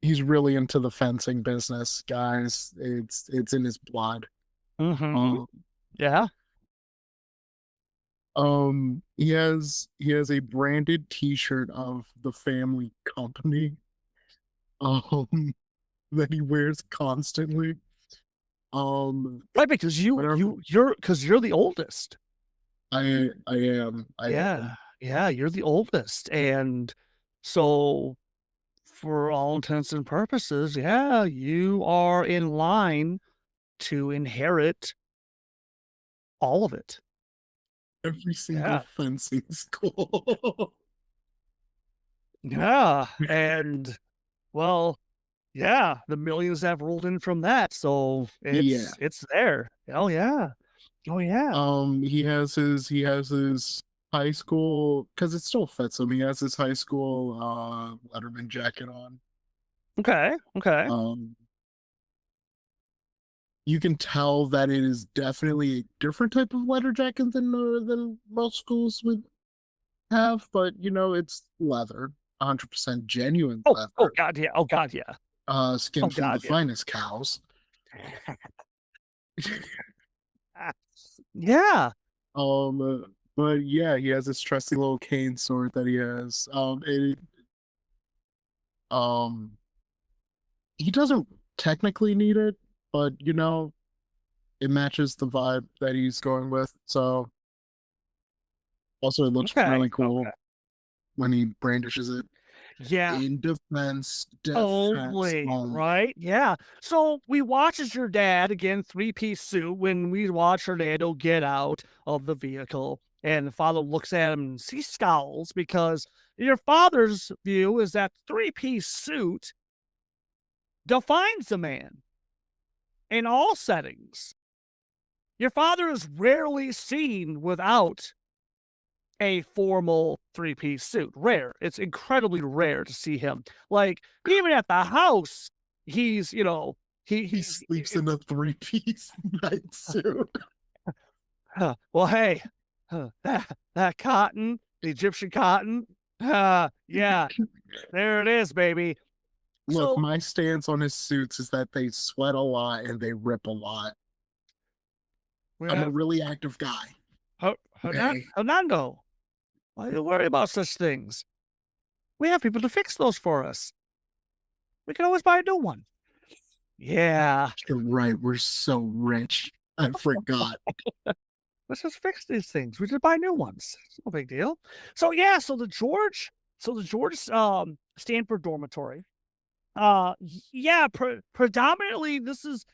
He's really into the fencing business, guys. It's in his blood. Yeah. He has a branded T-shirt of the family company, that he wears constantly. Right, because Whatever. you're the oldest. I am. Yeah, you're the oldest. And so for all intents and purposes, yeah, you are in line to inherit all of it. Every single Yeah. fencing school. Yeah. And well, yeah, the millions have rolled in from that. So Yeah. it's there. Oh yeah. Oh yeah. He has his high school, because it still fits him. He has his high school Letterman jacket on. Okay. Okay. You can tell that it is definitely a different type of leather jacket than most schools would have, but it's leather, 100% genuine leather. Oh god, yeah. Oh god, yeah. Skin from God, the yeah. finest cows. Yeah. But yeah, he has this trusty little cane sword that he has. He doesn't technically need it, but it matches the vibe that he's going with. So also it looks Okay, really cool okay. when he brandishes it. Yeah. In defense, Totally. Right? Yeah. So we watch as your dad, again, three-piece suit, when we watch Hernando get out of the vehicle, and the father looks at him and he scowls because your father's view is that three-piece suit defines a man in all settings. Your father is rarely seen without a formal three-piece suit. Rare. It's incredibly rare to see him. Like, even at the house, he's, he sleeps in a three-piece night suit. Well, hey, that cotton, the Egyptian cotton, yeah, there it is, baby. Look, So- my stance on his suits is that they sweat a lot and they rip a lot. I'm a really active guy. Okay. Hernando, why do you worry about such things? We have people to fix those for us. We can always buy a new one. Yeah. You're right. We're so rich. I forgot. Let's just fix these things. We just buy new ones. It's no big deal. So yeah, so the George Stanford dormitory. Yeah, predominantly this is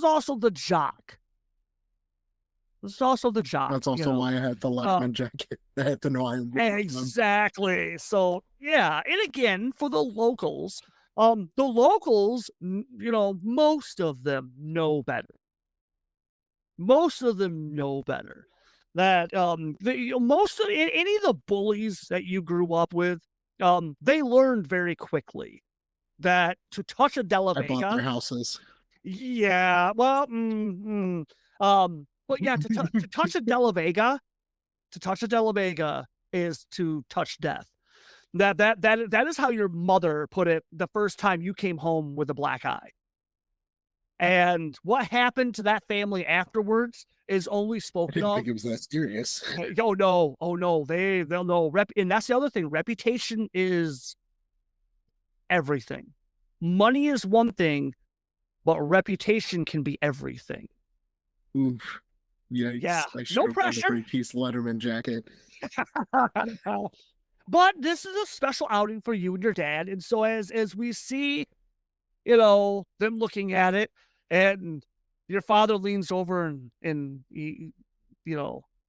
also the jock. This is also the jock. That's also why I had the Letterman jacket. I had to know I am exactly. So yeah, and again for the locals, most of them know better. Most of them know better. That most of any of the bullies that you grew up with, they learned very quickly that to touch a Della I bought their Vega, houses. yeah, well, but yeah, to touch a Della Vega, is to touch death. That is how your mother put it the first time you came home with a black eye. And what happened to that family afterwards is only I spoken didn't of. think it was that serious. Oh no, they'll know. And that's the other thing. Reputation is everything. Money is one thing, but reputation can be everything. Oof. Yikes. Yeah, I no should have bought a pressure. 3-piece Letterman jacket. But this is a special outing for you and your dad. And so as we see, them looking at it, and your father leans over and he,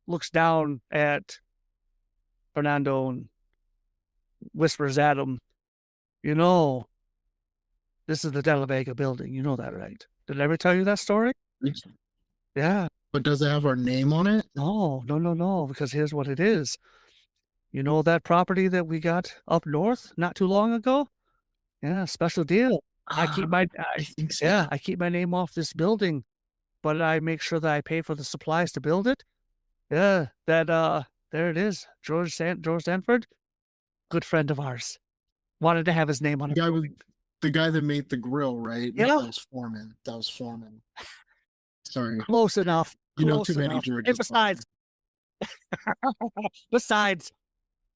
looks down at Hernando and whispers at him, this is the De La Vega building. You know that, right? Did I ever tell you that story? Yeah. But does it have our name on it? No, because here's what it is. You know that property that we got up north not too long ago? Yeah, special deal. I think so. Yeah, I keep my name off this building, but I make sure that I pay for the supplies to build it. Yeah, there it is. George Stanford, good friend of ours. Wanted to have his name on it. The guy that made the grill, right? Yeah. That was Foreman. Sorry. Close enough. You know Close too many enough. Georges. And besides,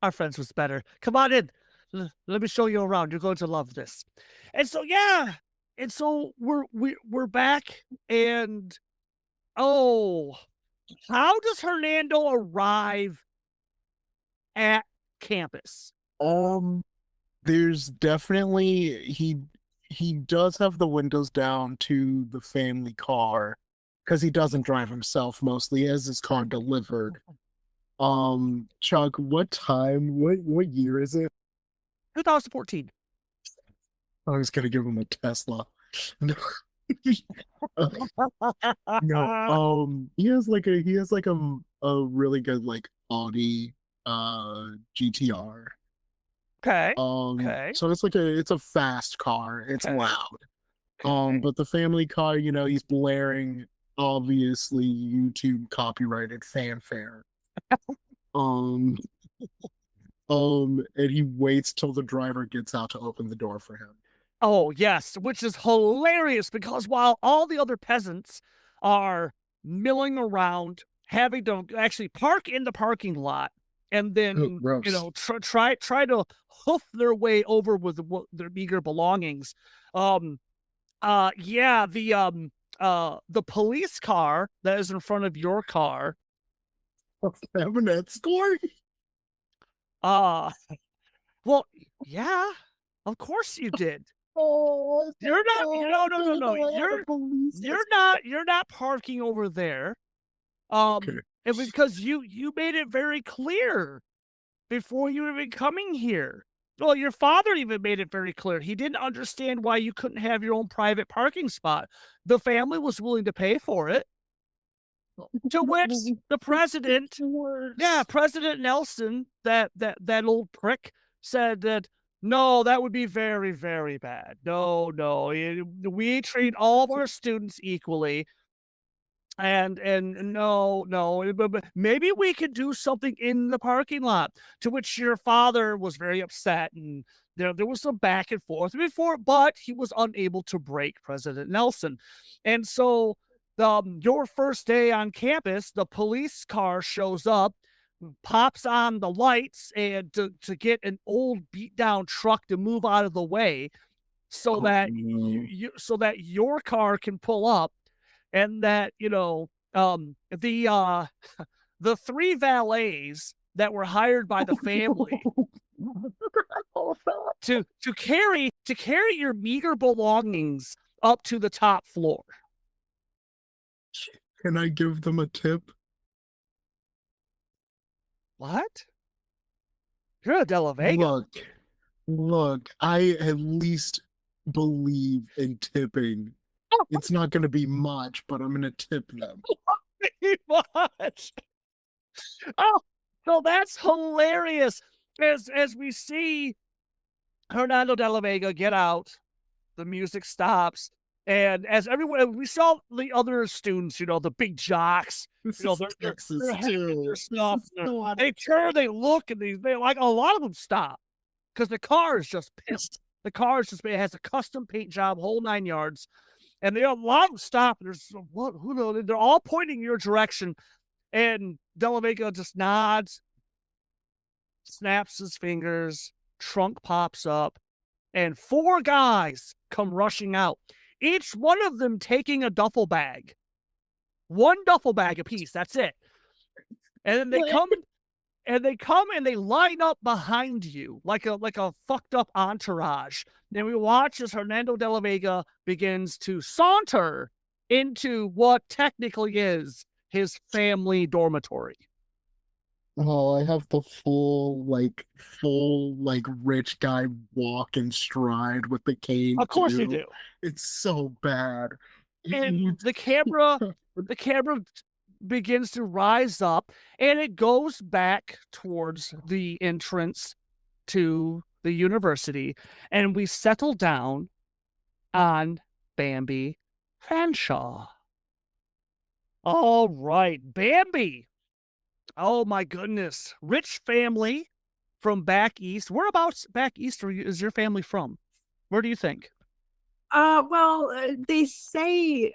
our friends was better. Come on in. Let me show you around. You're going to love this. And so yeah, and so we're back, and how does Hernando arrive at campus? There's definitely he does have the windows down to the family car because he doesn't drive himself mostly, as his car delivered. Chuck, what year is it? 2014. I was gonna give him a Tesla. No. No, he has like a really good like Audi GTR. Okay. So it's a fast car. It's loud. But the family car, he's blaring obviously YouTube copyrighted fanfare. And he waits till the driver gets out to open the door for him. Oh, yes, which is hilarious because while all the other peasants are milling around, having to actually park in the parking lot and then, try to hoof their way over with their meager belongings. The police car that is in front of your car. Having that score? Well, yeah, of course you did. Oh, You're not. No. You're not parking over there. Okay. And because you made it very clear before you were even coming here. Well, your father even made it very clear. He didn't understand why you couldn't have your own private parking spot. The family was willing to pay for it. To which the president, President Nelson, that old prick, said that no, that would be very, very bad. No, we treat all of our students equally. And no, but maybe we could do something in the parking lot. To which your father was very upset, and there was some back and forth before, but he was unable to break President Nelson. And so your first day on campus, the police car shows up, pops on the lights, and to get an old beat down truck to move out of the way. so that so that your car can pull up, and that the three valets that were hired by the family to carry your meager belongings up to the top floor. Can I give them a tip? What? You're a De La Vega. Look, I at least believe in tipping. It's not going to be much, but I'm going to tip them. Pretty much. Oh, so that's hilarious. As we see Hernando de la Vega get out, the music stops, and as everyone, we saw the other students, the big jocks, This they're Texas having too. their stuff. So They turn, they look, and they like a lot of them stop because the car is just pissed. The car is it has a custom paint job, whole 9 yards, and a lot of them stop. And there's who knows? They're all pointing your direction, and De La Vega just nods, snaps his fingers, trunk pops up, and 4 guys come rushing out, each one of them taking a duffel bag. 1 duffel bag apiece, that's it. And then they come and they line up behind you like a fucked up entourage. Then we watch as Hernando de la Vega begins to saunter into what technically is his family dormitory. Oh, I have the full rich guy walk and stride with the cane. Of course too. you do. It's so bad. And the camera begins to rise up, and it goes back towards the entrance to the university, and we settle down on Bambi Fanshawe. All right, Bambi. Oh my goodness. Rich family from back east. Whereabouts back east is your family from? Where do you think? Well, they say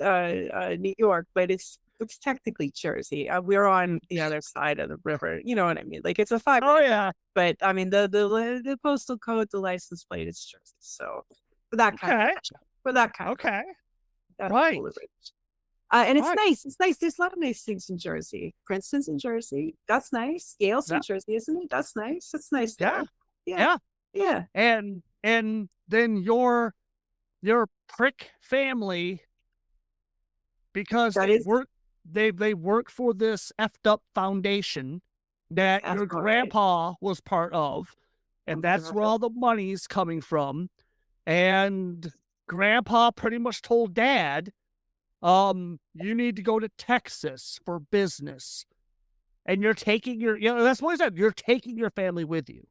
New York, but it's technically Jersey. We're on the other side of the river. You know what I mean? Like it's a 5. Oh yeah. But I mean the postal code, the license plate is Jersey. So for that kind of Okay. that's Right. cool. And it's Right. nice. It's nice. There's a lot of nice things in Jersey. Princeton's in Jersey. That's nice. Yale's in Yeah. Jersey, isn't it? That's nice. That's nice. Yeah. There. Yeah. And then your prick family, because they work for this effed up foundation that That's your right. grandpa was part of, and that's where all the money's coming from. And grandpa pretty much told dad, you need to go to Texas for business. And you're taking that's what he said, you're taking your family with you.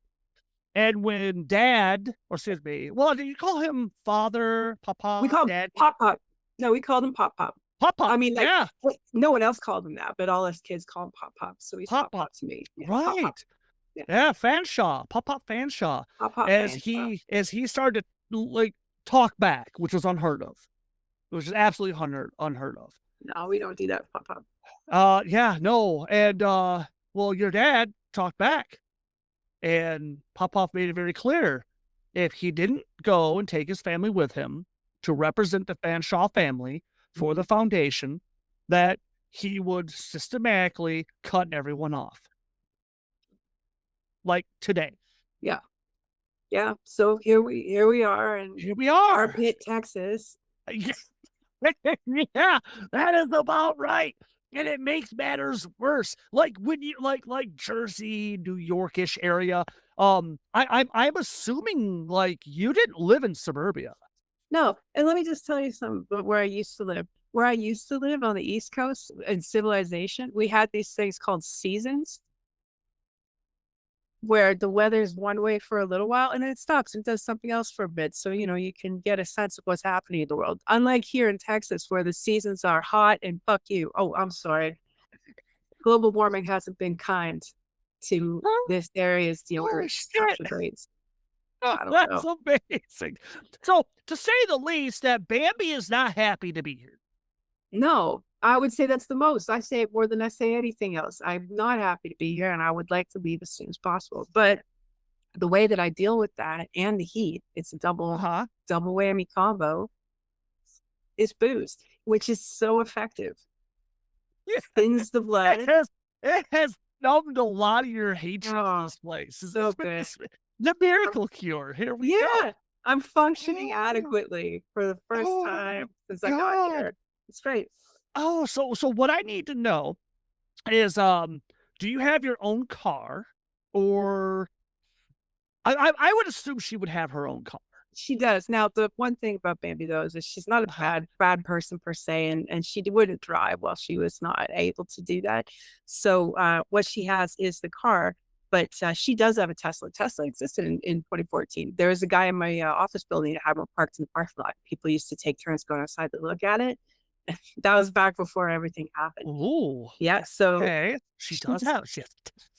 And when dad, or excuse me, well, do you call him father, papa? We call him dad? Pop. No, we called him Pop. Papa. I mean, yeah. No one else called him that, but all us kids call him Pop. So he's Pop to me. Yeah, right. Pop. Yeah, Fanshawe, Pop Fanshawe. Pop. As he started to talk back, which was unheard of. Which is absolutely unheard of. No, we don't do that, Pop. Yeah, no. And well, your dad talked back. And Popoff made it very clear, if he didn't go and take his family with him to represent the Fanshawe family for the foundation, that he would systematically cut everyone off. Like today. Yeah. So here we are, and here we are, Armpit, Texas. Yeah, that is about right. And it makes matters worse. Like when you like Jersey, New Yorkish area. I'm assuming like you didn't live in suburbia. No, and let me just tell you something about where I used to live. Where I used to live on the East Coast in civilization, we had these things called seasons, where the weather's one way for a little while and then it stops and does something else for a bit. So, you can get a sense of what's happening in the world. Unlike here in Texas, where the seasons are hot and fuck you. Oh, I'm sorry. Global warming hasn't been kind to this area's rates. That's amazing. So, to say the least, that Bambi is not happy to be here. No, I would say that's the most. I say it more than I say anything else. I'm not happy to be here, and I would like to leave as soon as possible. But the way that I deal with that and the heat, it's a double whammy combo, is booze, which is so effective. Yeah. Thins the blood. It has numbed a lot of your hatred for this place. So good. The miracle cure. Here we go. I'm functioning adequately for the first time since I got here. It's great. Oh, so what I need to know is, do you have your own car, or I would assume she would have her own car. She does. Now, the one thing about Bambi, though, is that she's not a bad person per se, and she wouldn't drive while she was not able to do that. So what she has is the car, but she does have a Tesla. Tesla existed in 2014. There was a guy in my office building that had one parked in the parking lot. People used to take turns going outside to look at it. That was back before everything happened. Ooh. Yeah, so she has a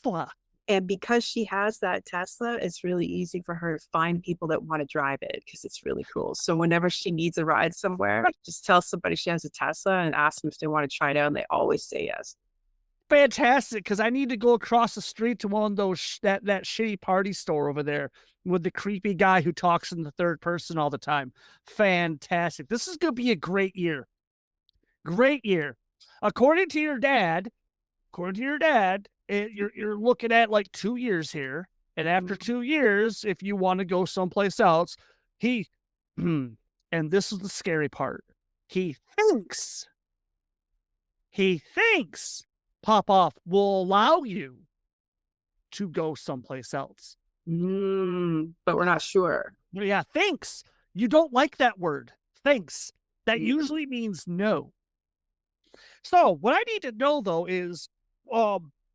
Tesla. And because she has that Tesla, it's really easy for her to find people that want to drive it because it's really cool. So whenever she needs a ride somewhere, just tell somebody she has a Tesla and ask them if they want to try it out, and they always say yes. Fantastic, because I need to go across the street to one of those that shitty party store over there with the creepy guy who talks in the third person all the time. Fantastic. This is going to be a great year. Great year. According to your dad, you're looking at like 2 years here, and after 2 years, if you want to go someplace else, and this is the scary part, he thinks Pop-Off will allow you to go someplace else. But we're not sure. Yeah, thinks. You don't like that word, thinks. That usually means no. So what I need to know, though, is,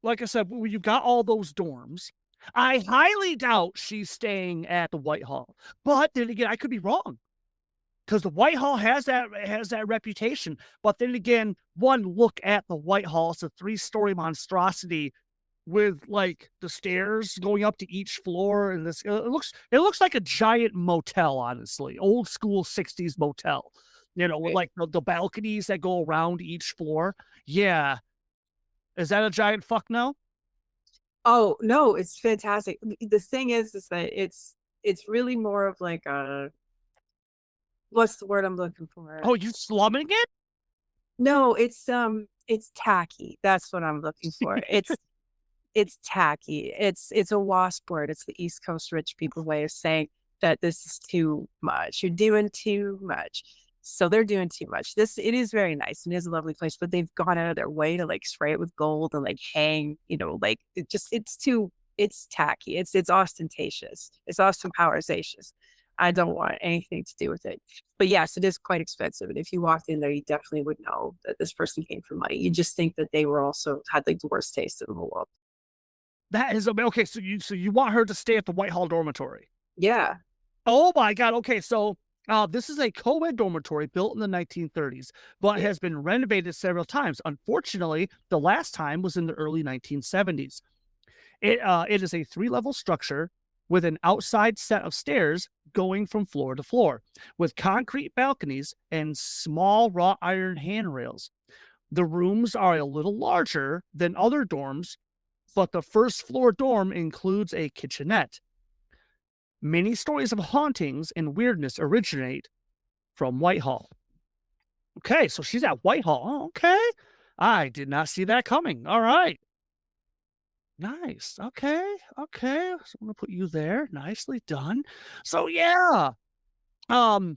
like I said, you got all those dorms. I highly doubt she's staying at the Whitehall. But then again, I could be wrong. Because the Whitehall has that reputation. But then again, one look at the Whitehall, it's a 3-story monstrosity with like the stairs going up to each floor, and it looks like a giant motel, honestly. Old school 60s motel. You know, with like the balconies that go around each floor. Yeah. Is that a giant fuck no? Oh, no, it's fantastic. The thing is that it's really more of like a, what's the word I'm looking for? Oh, you slumming it? No, it's tacky. That's what I'm looking for. It's tacky. It's a wasp word. It's the East Coast rich people way of saying that this is too much. You're doing too much. So they're doing too much. It is very nice and it is a lovely place, but they've gone out of their way to like spray it with gold and like hang, like it's tacky. It's ostentatious. It's Austin Powers-acious. I don't want anything to do with it. But yes, it is quite expensive. And if you walked in there, you definitely would know that this person came for money. You just think that they were also had like the worst taste in the world. That is okay. So you want her to stay at the Whitehall dormitory? Yeah. Oh my God. Okay. So this is a co-ed dormitory built in the 1930s, but has been renovated several times. Unfortunately, the last time was in the early 1970s. It is a 3-level structure with an outside set of stairs going from floor to floor, with concrete balconies and small wrought iron handrails. The rooms are a little larger than other dorms, but the first floor dorm includes a kitchenette. Many stories of hauntings and weirdness originate from Whitehall. Okay, so she's at Whitehall. Oh, okay. I did not see that coming. All right. Nice. Okay. So I'm gonna put you there. Nicely done. So yeah. Oh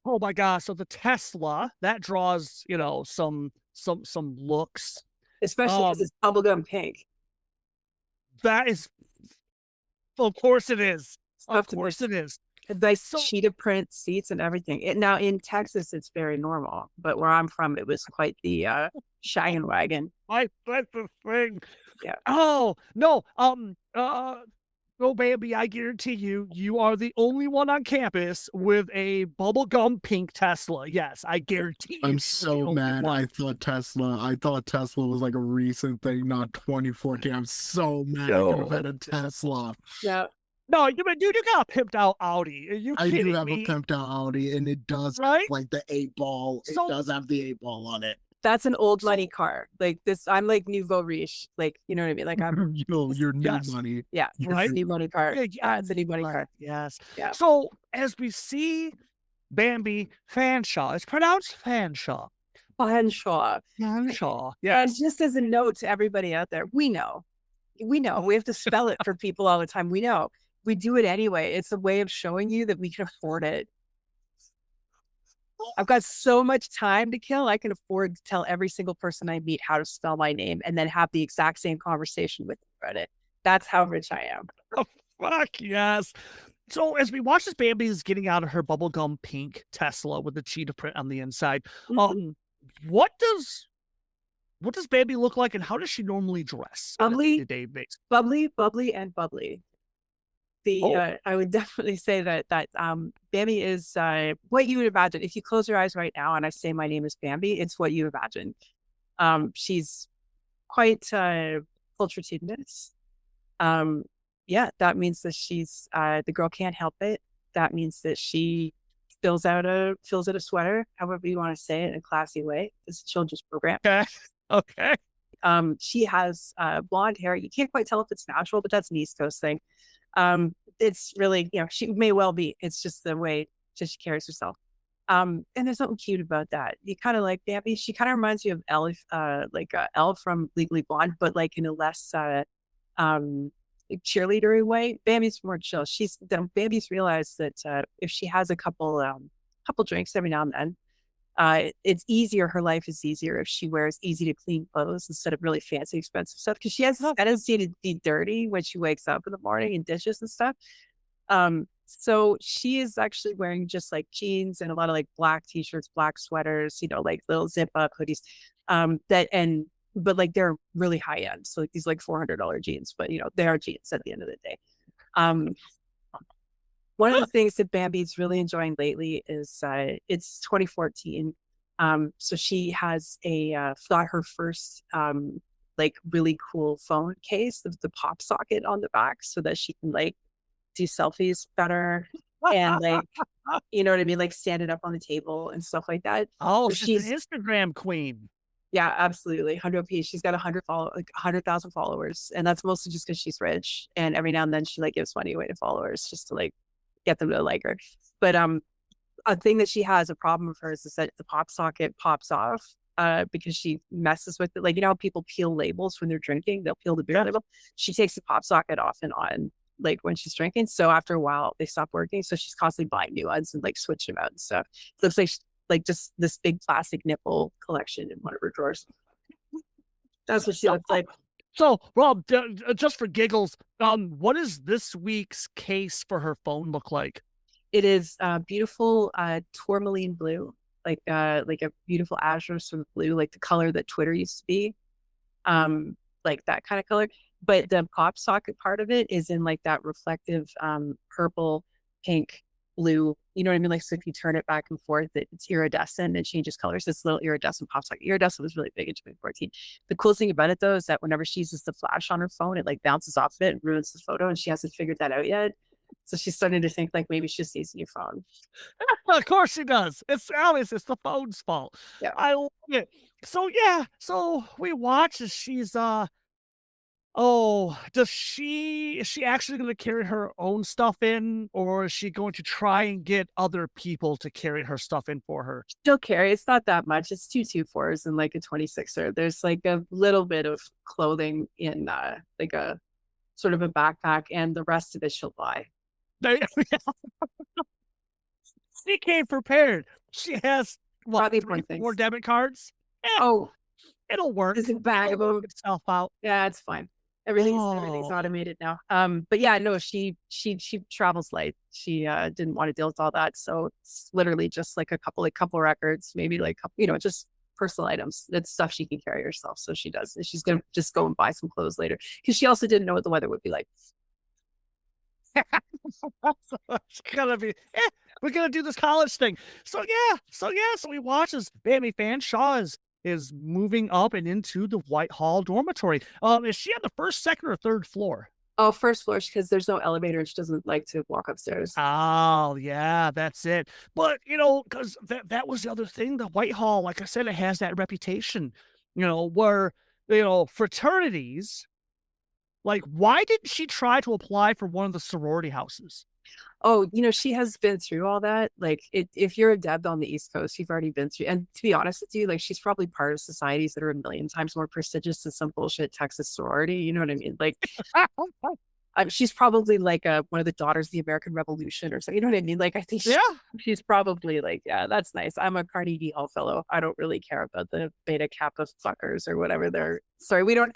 my gosh. So the Tesla, that draws, some looks. Especially because it's bubblegum pink. That is, of course it is. Of course it is. Nice cheetah print seats and everything. Now in Texas, it's very normal, but where I'm from, it was quite the shaggin' wagon. That's the thing. Yeah. Oh no. Oh, Bambi, I guarantee you are the only one on campus with a bubblegum pink Tesla. Yes, I guarantee you. I'm so mad. I thought Tesla was like a recent thing, not 2014. I'm so mad I could have had a Tesla. Yeah. No, you got a pimped out Audi. Are you I kidding me? a pimped out Audi, and it does right? like the 8 ball. It does have the 8 ball on it. That's an old money car. Like this, I'm like nouveau riche. Like, you know what I mean? Like I'm, your new Yes. money. yeah, this is Right? a new money car. Yeah, Yeah, it's a new money right, car. yes. Yeah. So as we see Bambi Fanshawe, it's pronounced Fanshawe. Fanshawe. Fanshawe, And yes. just as a note to everybody out there, we know, we have to spell it for people all the time. We know, we do it anyway. It's a way of showing you that we can afford it. I've got so much time to kill. I can afford to tell every single person I meet how to spell my name and then have the exact same conversation with them about it. That's how rich I am. Oh, fuck yes. So as we watch this, Bambi is getting out of her bubblegum pink Tesla with the cheetah print on the inside. What does Bambi look like, and how does she normally dress? on a Bubbly. day-to-day basis? Bubbly, and bubbly. I would definitely say that Bambi is what you would imagine. If you close your eyes right now and I say my name is Bambi, it's what you imagine. She's quite pulchritudinous. Yeah, that means that she's the girl can't help it. That means that she fills out a sweater, however you want to say it, in a classy way. It's a children's program. Okay. She has blonde hair. You can't quite tell if it's natural, but that's an East Coast thing. It's really, she may well be. It's just the way she carries herself. And there's something cute about that. You kind of like Bambi. She kind of reminds you of Elle, like Elle from Legally Blonde, but like in a less cheerleadery way. Bambi's more chill. Bambi's realized that if she has a couple drinks every now and then, it's easier. Her life is easier if she wears easy to clean clothes instead of really fancy, expensive stuff. Because she has a tendency to be dirty when she wakes up in the morning and dishes and stuff. So she is actually wearing just like jeans and a lot of like black t-shirts, black sweaters, like little zip up hoodies. But like they're really high end. So like these like $400 jeans, but they are jeans at the end of the day. One of the things that Bambi's really enjoying lately is it's 2014. So she has got her first like really cool phone case with the pop socket on the back so that she can like do selfies better and like, you know what I mean? Like stand it up on the table and stuff like that. Oh, So she's an Instagram queen. yeah, absolutely. 100p. She's got 100,000 followers. And that's mostly just because she's rich. And every now and then she like gives money away to followers just to like get them to like her. But a thing that she has a problem of hers is that the pop socket pops off because she messes with it. Like, how people peel labels when they're drinking, they'll peel the beer label. She takes the pop socket off and on like when she's drinking. So after a while they stop working. So she's constantly buying new ones and like switching them out and stuff. It looks like just this big plastic nipple collection in one of her drawers. That's what she looks like. So, Rob, just for giggles, what does this week's case for her phone look like? It is beautiful tourmaline blue, like a beautiful azure sort of blue, like the color that Twitter used to be, like that kind of color. But the pop socket part of it is in like that reflective purple, pink, blue. You know what I mean? Like, so if you turn it back and forth, it's iridescent. It changes colors. It's a little iridescent pop socket. Iridescent was really big in 2014. The cool thing about it, though, is that whenever she uses the flash on her phone, it like bounces off of it and ruins the photo, and she hasn't figured that out yet. So she's starting to think like maybe she just needs a new phone. Of course she does. It's obvious. It's the phone's fault. Yeah. I love it. So yeah. So we watch as she's is she actually going to carry her own stuff in, or is she going to try and get other people to carry her stuff in for her? She'll carry. It's not that much. It's 2 2.4s and like a 26er. There's like a little bit of clothing in like a sort of a backpack, and the rest of it she'll buy. She came prepared. She has Probably 3 more more things. debit cards. Oh, It'll work. there's a bag of It'll work them. itself out. Yeah, it's fine. Everything's Oh. automated now. But yeah, no, she travels light. She didn't want to deal with all that, so it's literally just like a couple records, maybe like just personal items. That's stuff she can carry herself. So she does. And she's gonna just go and buy some clothes later because she also didn't know what the weather would be like. It's gonna be. We're gonna do this college thing. So we watch as Bambi Fanshawe is moving up and into the Whitehall dormitory. Is she on the first, second, or third floor? Oh, first floor, because there's no elevator and she doesn't like to walk upstairs. Oh, yeah, that's it. But, because that was the other thing, the Whitehall, like I said, it has that reputation, where, fraternities, like, why didn't she try to apply for one of the sorority houses? Oh, she has been through all that. Like, if you're a deb on the East Coast, you've already been through. And to be honest with you, like, she's probably part of societies that are a million times more prestigious than some bullshit Texas sorority. You know what I mean? Like, she's probably like one of the daughters of the American Revolution or something. You know what I mean? Like, I think she's probably like, yeah, that's nice. I'm a Carnegie Hall fellow. I don't really care about the Beta Kappa fuckers or whatever they're. Sorry, we don't.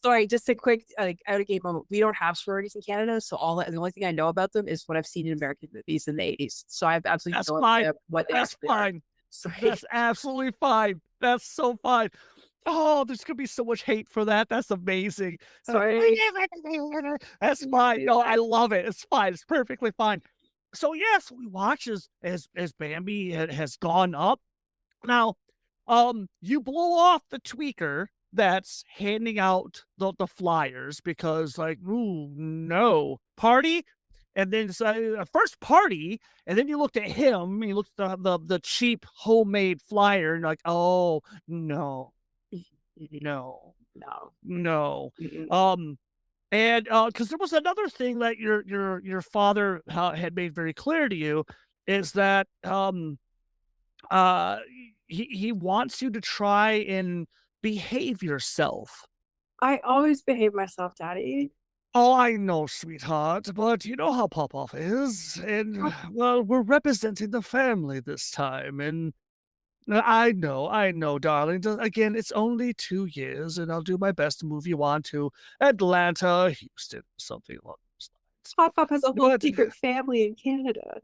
Sorry, just a quick out of game moment. We don't have sororities in Canada, so the only thing I know about them is what I've seen in American movies in the 80s. So I've absolutely no idea what they That's fine. Sorry. That's absolutely fine. That's so fine. Oh, there's gonna be so much hate for that. That's amazing. Sorry. That's fine. No, I love it. It's fine. It's perfectly fine. So yes, we watch as Bambi has gone up. Now, you blow off the tweaker that's handing out the flyers because, like, ooh, no party. And then first party, and then you looked at him, and you looked at the cheap homemade flyer, and like, oh no, no, no. And because there was another thing that your father had made very clear to you is that uh he wants you to try and behave yourself. I always behave myself, Daddy. Oh, I know, sweetheart, but you know how Popoff is, and well, we're representing the family this time, and I know, darling. Again, it's only 2 years, and I'll do my best to move you on to Atlanta, Houston, something along those lines. Pop has a whole secret family in Canada.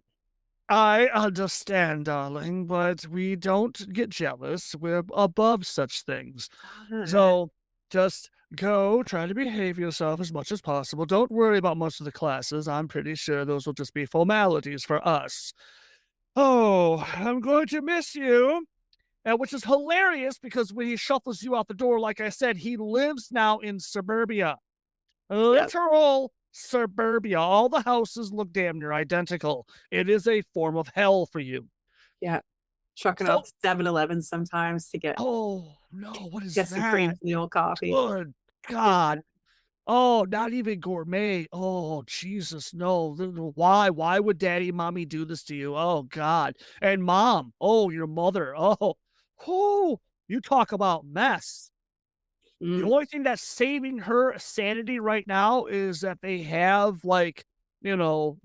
I understand, darling, but we don't get jealous. We're above such things. So just go, try to behave yourself as much as possible. Don't worry about most of the classes. I'm pretty sure those will just be formalities for us. Oh, I'm going to miss you. Which is hilarious because when he shuffles you out the door, like I said, he lives now in suburbia. Literal suburbia. All the houses look damn near identical. It is a form of hell for you. Yeah. Trucking up 7-Eleven sometimes to get oh no, what is get that? some cream meal coffee. Good God. Oh, not even gourmet. Oh, Jesus, no. Why? Why would daddy and mommy do this to you? Oh, God. And mom. Oh, your mother. Oh, you talk about mess. The only thing that's saving her sanity right now is that they have, like, the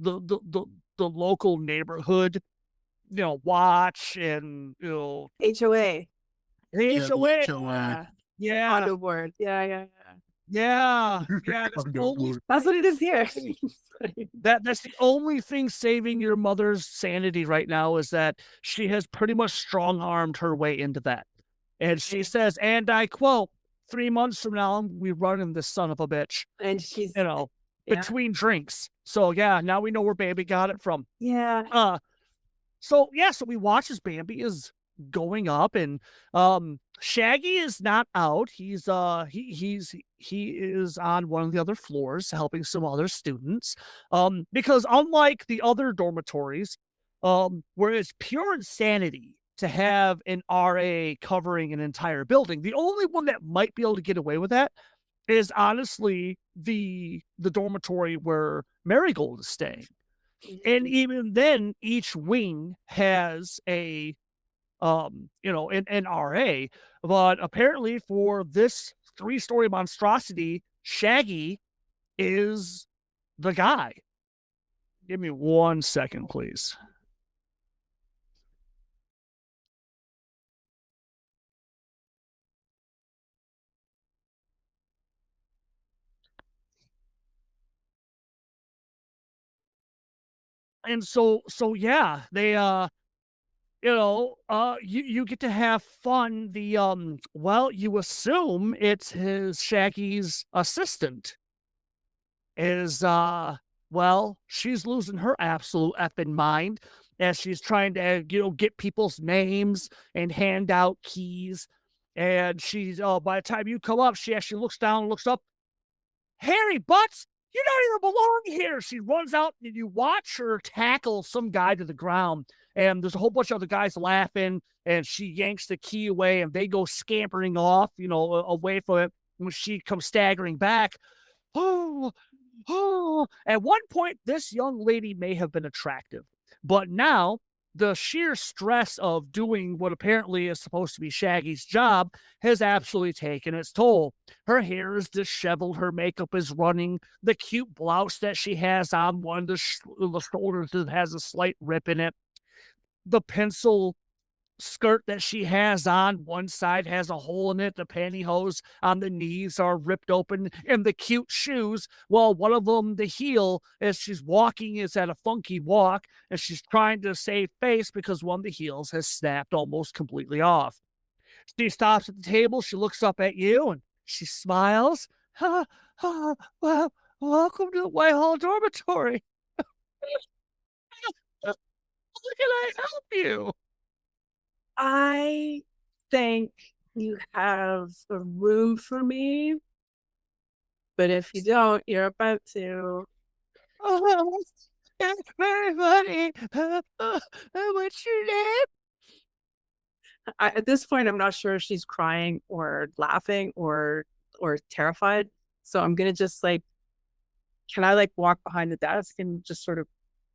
local neighborhood, watch and, HOA. the HOA. HOA. Yeah. Condo board. Yeah. Yeah. That's what it is here. That's the only thing saving your mother's sanity right now is that she has pretty much strong-armed her way into that. And she says, and I quote, 3 months from now, we running this son of a bitch. And she's, between drinks. So, yeah, now we know where Bambi got it from. Yeah. So we watch as Bambi is going up, and Shaggy is not out. He is on one of the other floors helping some other students. Because unlike the other dormitories, where it's pure insanity to have an RA covering an entire building, the only one that might be able to get away with that is honestly the dormitory where Marigold is staying. And even then, each wing has an RA, but apparently for this 3-story monstrosity, Shaggy is the guy. Give me 1 second, please. And so yeah, they you get to have fun. You assume it's Shaggy's assistant is she's losing her absolute effing mind as she's trying to get people's names and hand out keys. And she's by the time you come up, she actually looks down, looks up. Harry Butts, you don't even belong here. She runs out and you watch her tackle some guy to the ground. And there's a whole bunch of other guys laughing, and she yanks the key away and they go scampering off, away from it. When she comes staggering back, oh, at one point, this young lady may have been attractive, but now the sheer stress of doing what apparently is supposed to be Shaggy's job has absolutely taken its toll. Her hair is disheveled, her makeup is running, the cute blouse that she has on one of the shoulders that has a slight rip in it, the pencil skirt that she has on one side has a hole in it, the pantyhose on the knees are ripped open, and the cute shoes, well, one of them, the heel, as she's walking, is at a funky walk, and she's trying to save face because one of the heels has snapped almost completely off. She stops at the table, she looks up at you, and she smiles. Well, welcome to the Whitehall Dormitory. How can I help you? I think you have a room for me, but if you don't, you're about to. Oh, that's very funny. What's your name? At this point, I'm not sure if she's crying or laughing or terrified. So I'm gonna just can I walk behind the desk and just sort of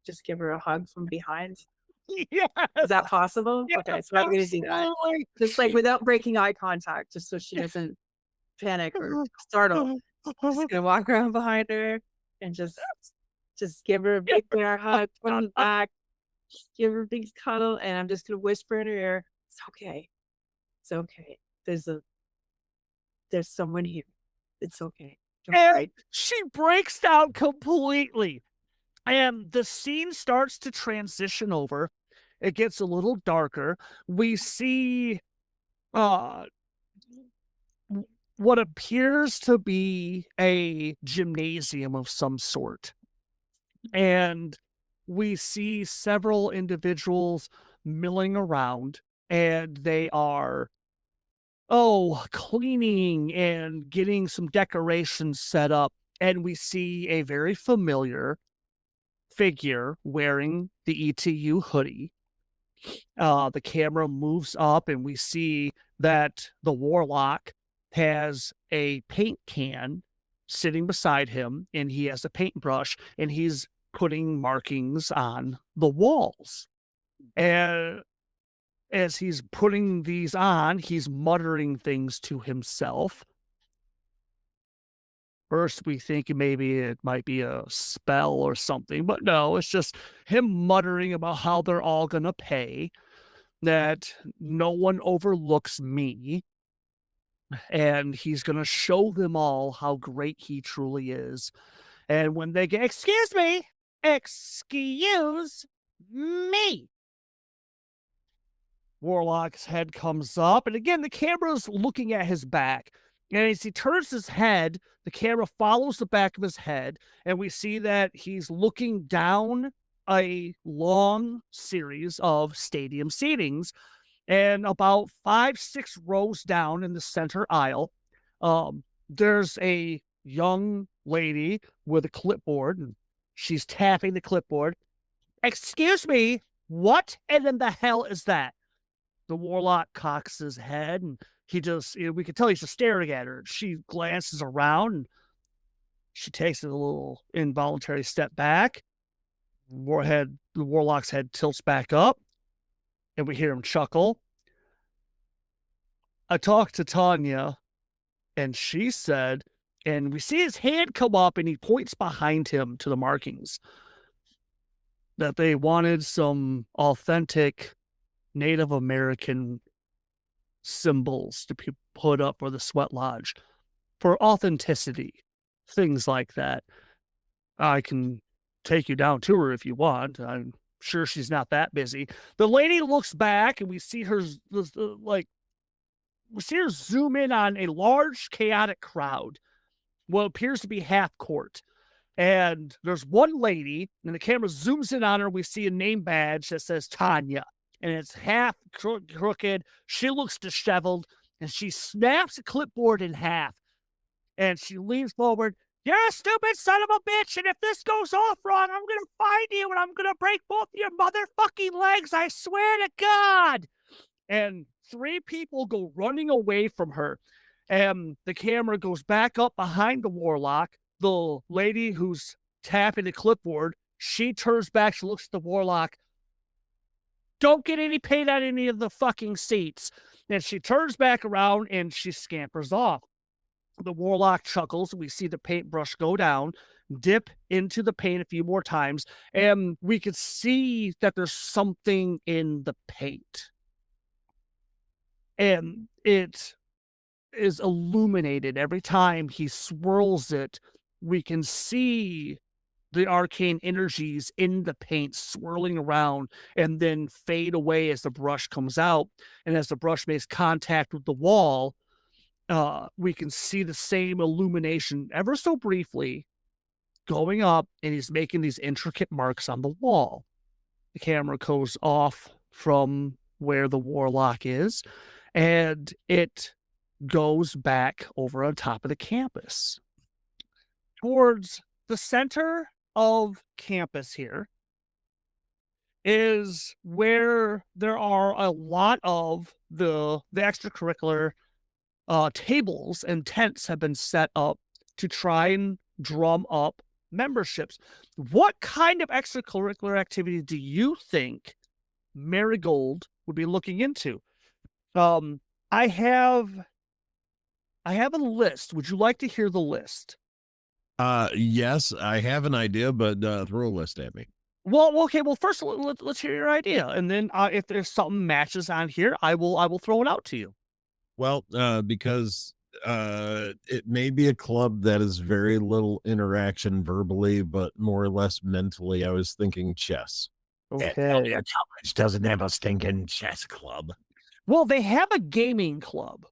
just give her a hug from behind? Yes. Is that possible? Yes, Okay, so I'm gonna do that. absolutely. Just without breaking eye contact, just so she doesn't panic or startle. Just gonna walk around behind her and just give her a big bear hug, put on the back, give her a big cuddle, and I'm just gonna whisper in her ear, "It's okay. It's okay. There's someone here. It's okay." And she breaks down completely. And the scene starts to transition over. It gets a little darker. We see what appears to be a gymnasium of some sort. And we see several individuals milling around, and they are cleaning and getting some decorations set up. And we see a very familiar figure wearing the ETU hoodie. The camera moves up and we see that the warlock has a paint can sitting beside him, and he has a paintbrush, and he's putting markings on the walls. And as he's putting these on, he's muttering things to himself. First, we think maybe it might be a spell or something, but no, it's just him muttering about how they're all going to pay, that no one overlooks me, and he's going to show them all how great he truly is. And when they get, excuse me, Warlock's head comes up, and again, the camera's looking at his back. And as he turns his head, the camera follows the back of his head, and we see that he's looking down a long series of stadium seatings. And about 5-6 rows down in the center aisle, there's a young lady with a clipboard, and she's tapping the clipboard. Excuse me, what in the hell is that? The warlock cocks his head, and we can tell he's just staring at her. She glances around, and she takes a little involuntary step back. The warlock's head tilts back up, and we hear him chuckle. I talked to Tanya, and she said, and we see his hand come up, and he points behind him to the markings, that they wanted some authentic Native American symbols to be put up for the Sweat Lodge for authenticity, things like that. I can take you down to her if you want. I'm sure she's not that busy. The lady looks back, and we see her zoom in on a large, chaotic crowd, what appears to be half court. And there's one lady, and the camera zooms in on her. We see a name badge that says Tanya, and it's half crooked. She looks disheveled, and she snaps a clipboard in half, and she leans forward. You're a stupid son of a bitch, and if this goes off wrong, I'm gonna find you and I'm gonna break both your motherfucking legs, I swear to God. And 3 people go running away from her. And the camera goes back up behind the warlock. The lady who's tapping the clipboard, she turns back, she looks at the warlock. Don't get any paint on any of the fucking seats. And she turns back around and she scampers off. The warlock chuckles. We see the paintbrush go down, dip into the paint a few more times, and we could see that there's something in the paint. And it is illuminated every time he swirls it. We can see the arcane energies in the paint swirling around and then fade away as the brush comes out. And as the brush makes contact with the wall, we can see the same illumination ever so briefly going up, and he's making these intricate marks on the wall. The camera goes off from where the warlock is, and it goes back over on top of the campus. Towards the center of campus here is where there are a lot of the extracurricular tables and tents have been set up to try and drum up memberships. What kind of extracurricular activity do you think Marigold would be looking into? I have a list. Would you like to hear the list? Yes, I have an idea, but throw a list at me. Well, okay. Well, first let's hear your idea, and then if there's something matches on here, I will throw it out to you. Well, because it may be a club that is very little interaction verbally, but more or less mentally. I was thinking chess. Okay. College doesn't have a stinking chess club. Well, they have a gaming club.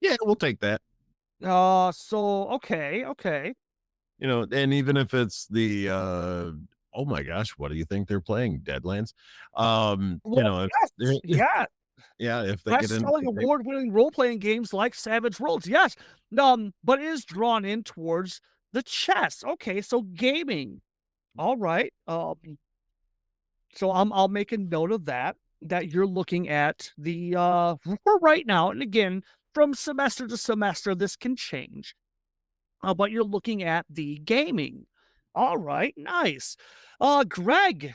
Yeah, we'll take that. So okay. You know, and even if it's the oh my gosh, what do you think they're playing? Deadlands. Well, you know, if yeah. yeah, if they get Selling award-winning role-playing games like Savage Worlds, yes. But it is drawn in towards the chess. Okay, so gaming. All right. So I'll make a note of that you're looking at the for right now, and again, from semester to semester, this can change. But you're looking at the gaming. All right, nice. Greg,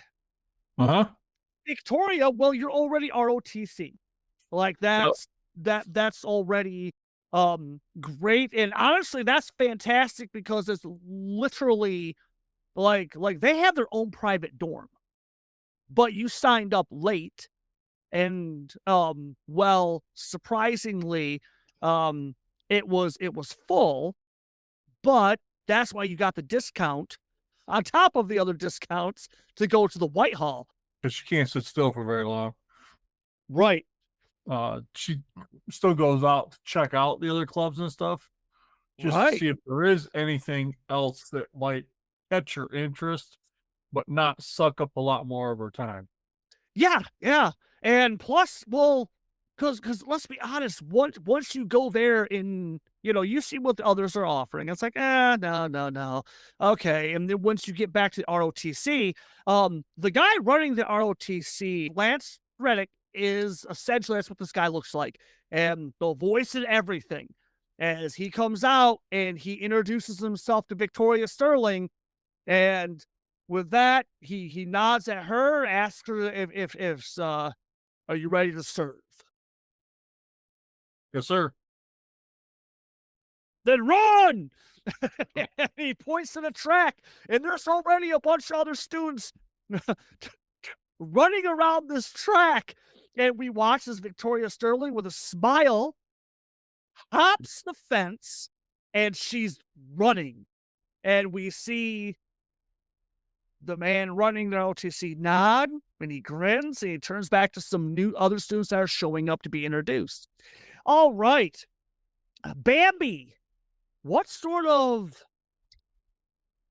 Victoria, well, you're already ROTC. Like that's already great. And honestly, that's fantastic because it's literally like they have their own private dorm. But you signed up late, and well, surprisingly, it was full, but that's why you got the discount on top of the other discounts to go to the Whitehall. Because she can't sit still for very long. Right. She still goes out to check out the other clubs and stuff, just to see if there is anything else that might catch her interest, but not suck up a lot more of her time. Yeah. And plus, well, because let's be honest, once you go there and you see what the others are offering, it's like, no. Okay. And then once you get back to the ROTC, the guy running the ROTC, Lance Reddick, is essentially that's what this guy looks like. And the voice and everything. As he comes out and he introduces himself to Victoria Sterling, and with that, he nods at her, asks her if are you ready to serve? Yes, sir. Then run! And he points to the track, and there's already a bunch of other students running around this track. And we watch as Victoria Sterling, with a smile, hops the fence, and she's running. And we see the man running the OTC nod, and he grins, and he turns back to some new other students that are showing up to be introduced. All right. Bambi, what sort of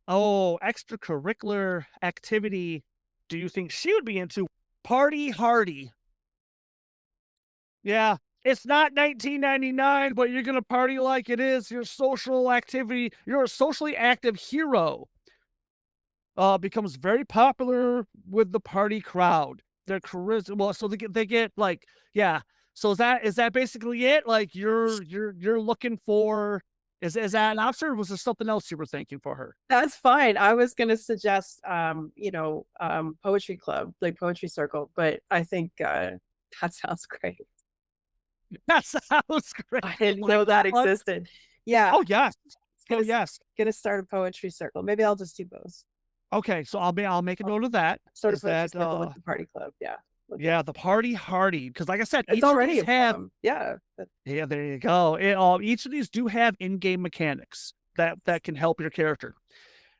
extracurricular activity do you think she would be into? Party hardy. Yeah, it's not 1999, but you're going to party like it is. Your social activity, you're a socially active hero. Becomes very popular with the party crowd. Their charisma, well, so they get like, yeah. So is that basically it? Like you're looking for, is that an option, or was there something else you were thinking for her? That's fine. I was gonna suggest poetry club, like poetry circle, but I think that sounds great. That sounds great. I didn't know that existed. Yeah. Oh yes. Oh yes. Gonna start a poetry circle. Maybe I'll just do both. Okay, so I'll make a note of that. Sort Is of like that with the party club. Yeah. yeah, the party hardy, because like I said, It's each of already these have yeah. yeah, there you go. Each of these do have in-game mechanics that can help your character.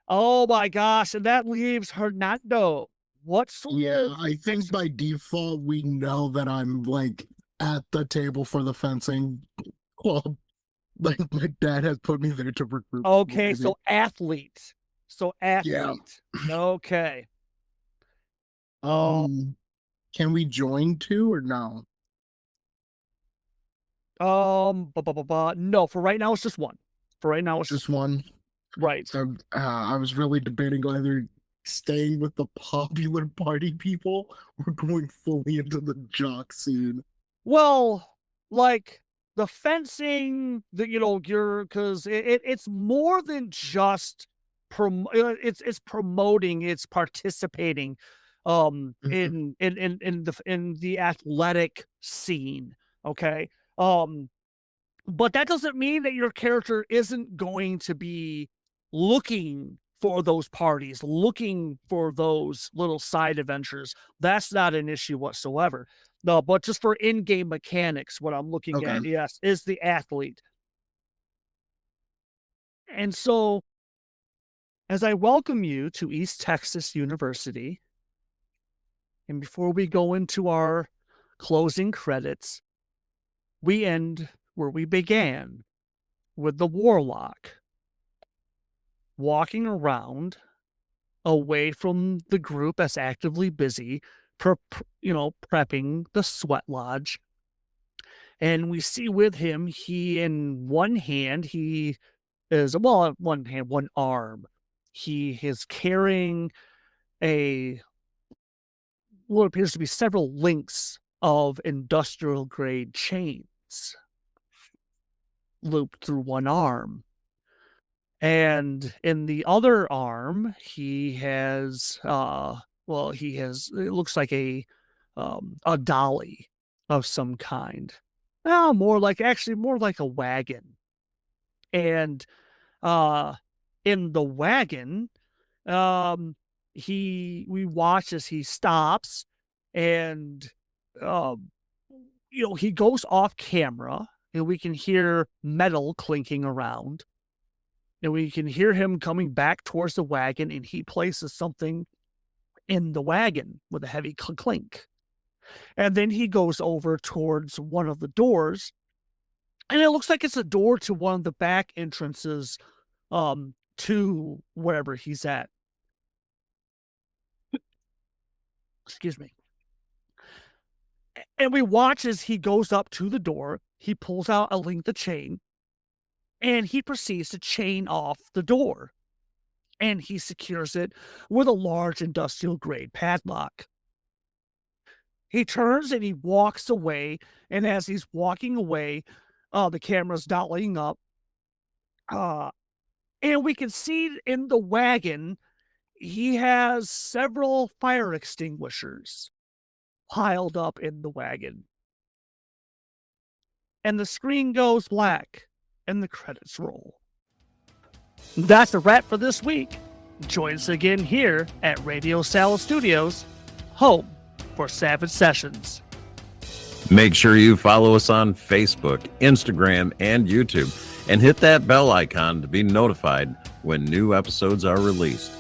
Oh my gosh, and that leaves Hernando. Yeah, I think by default we know that I'm like at the table for the fencing club. Like my dad has put me there to recruit. Okay, so athlete. Yeah. Okay. Can we join too or no? No, for right now it's just one. For right now it's Just one. right. So I was really debating either staying with the popular party people or going fully into the jock scene. Well, like the fencing, because it's more than just it's promoting, it's participating in the athletic scene. Okay. But that doesn't mean that your character isn't going to be looking for those parties, looking for those little side adventures. That's not an issue whatsoever. No, but just for in-game mechanics, what I'm looking at, yes, is the athlete. And so, as I welcome you to East Texas University, and before we go into our closing credits, we end where we began, with the warlock walking around away from the group that's actively busy, prepping the sweat lodge. And we see with him, in one hand, one arm, he is carrying what appears to be several links of industrial grade chains looped through one arm. And in the other arm, he has, it looks like a dolly of some kind. More like a wagon. And in the wagon, we watch as he stops, and he goes off camera, and we can hear metal clinking around. And we can hear him coming back towards the wagon, and he places something in the wagon with a heavy clink. And then he goes over towards one of the doors, and it looks like it's a door to one of the back entrances to wherever he's at. Excuse me. And we watch as he goes up to the door. He pulls out a length of chain, and he proceeds to chain off the door. And he secures it with a large industrial grade padlock. He turns and he walks away. And as he's walking away, the camera's dollying up. And we can see in the wagon, he has several fire extinguishers piled up in the wagon. And the screen goes black, and the credits roll. That's a wrap for this week. Join us again here at Radio Salad Studios, home for Savage Sessions. Make sure you follow us on Facebook, Instagram, and YouTube, and hit that bell icon to be notified when new episodes are released.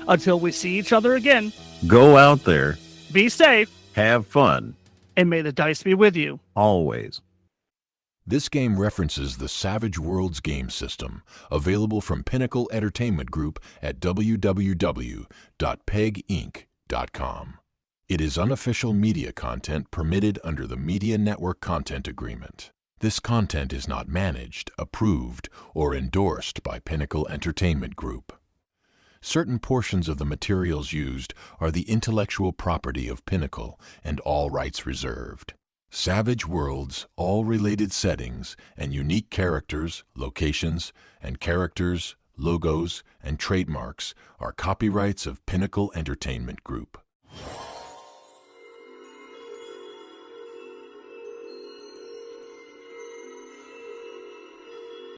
Until we see each other again, go out there, be safe, have fun, and may the dice be with you. Always. This game references the Savage Worlds game system, available from Pinnacle Entertainment Group at www.peginc.com. It is unofficial media content permitted under the Media Network Content Agreement. This content is not managed, approved, or endorsed by Pinnacle Entertainment Group. Certain portions of the materials used are the intellectual property of Pinnacle and all rights reserved. Savage Worlds, all related settings, and unique characters, locations, and characters, logos, and trademarks are copyrights of Pinnacle Entertainment Group.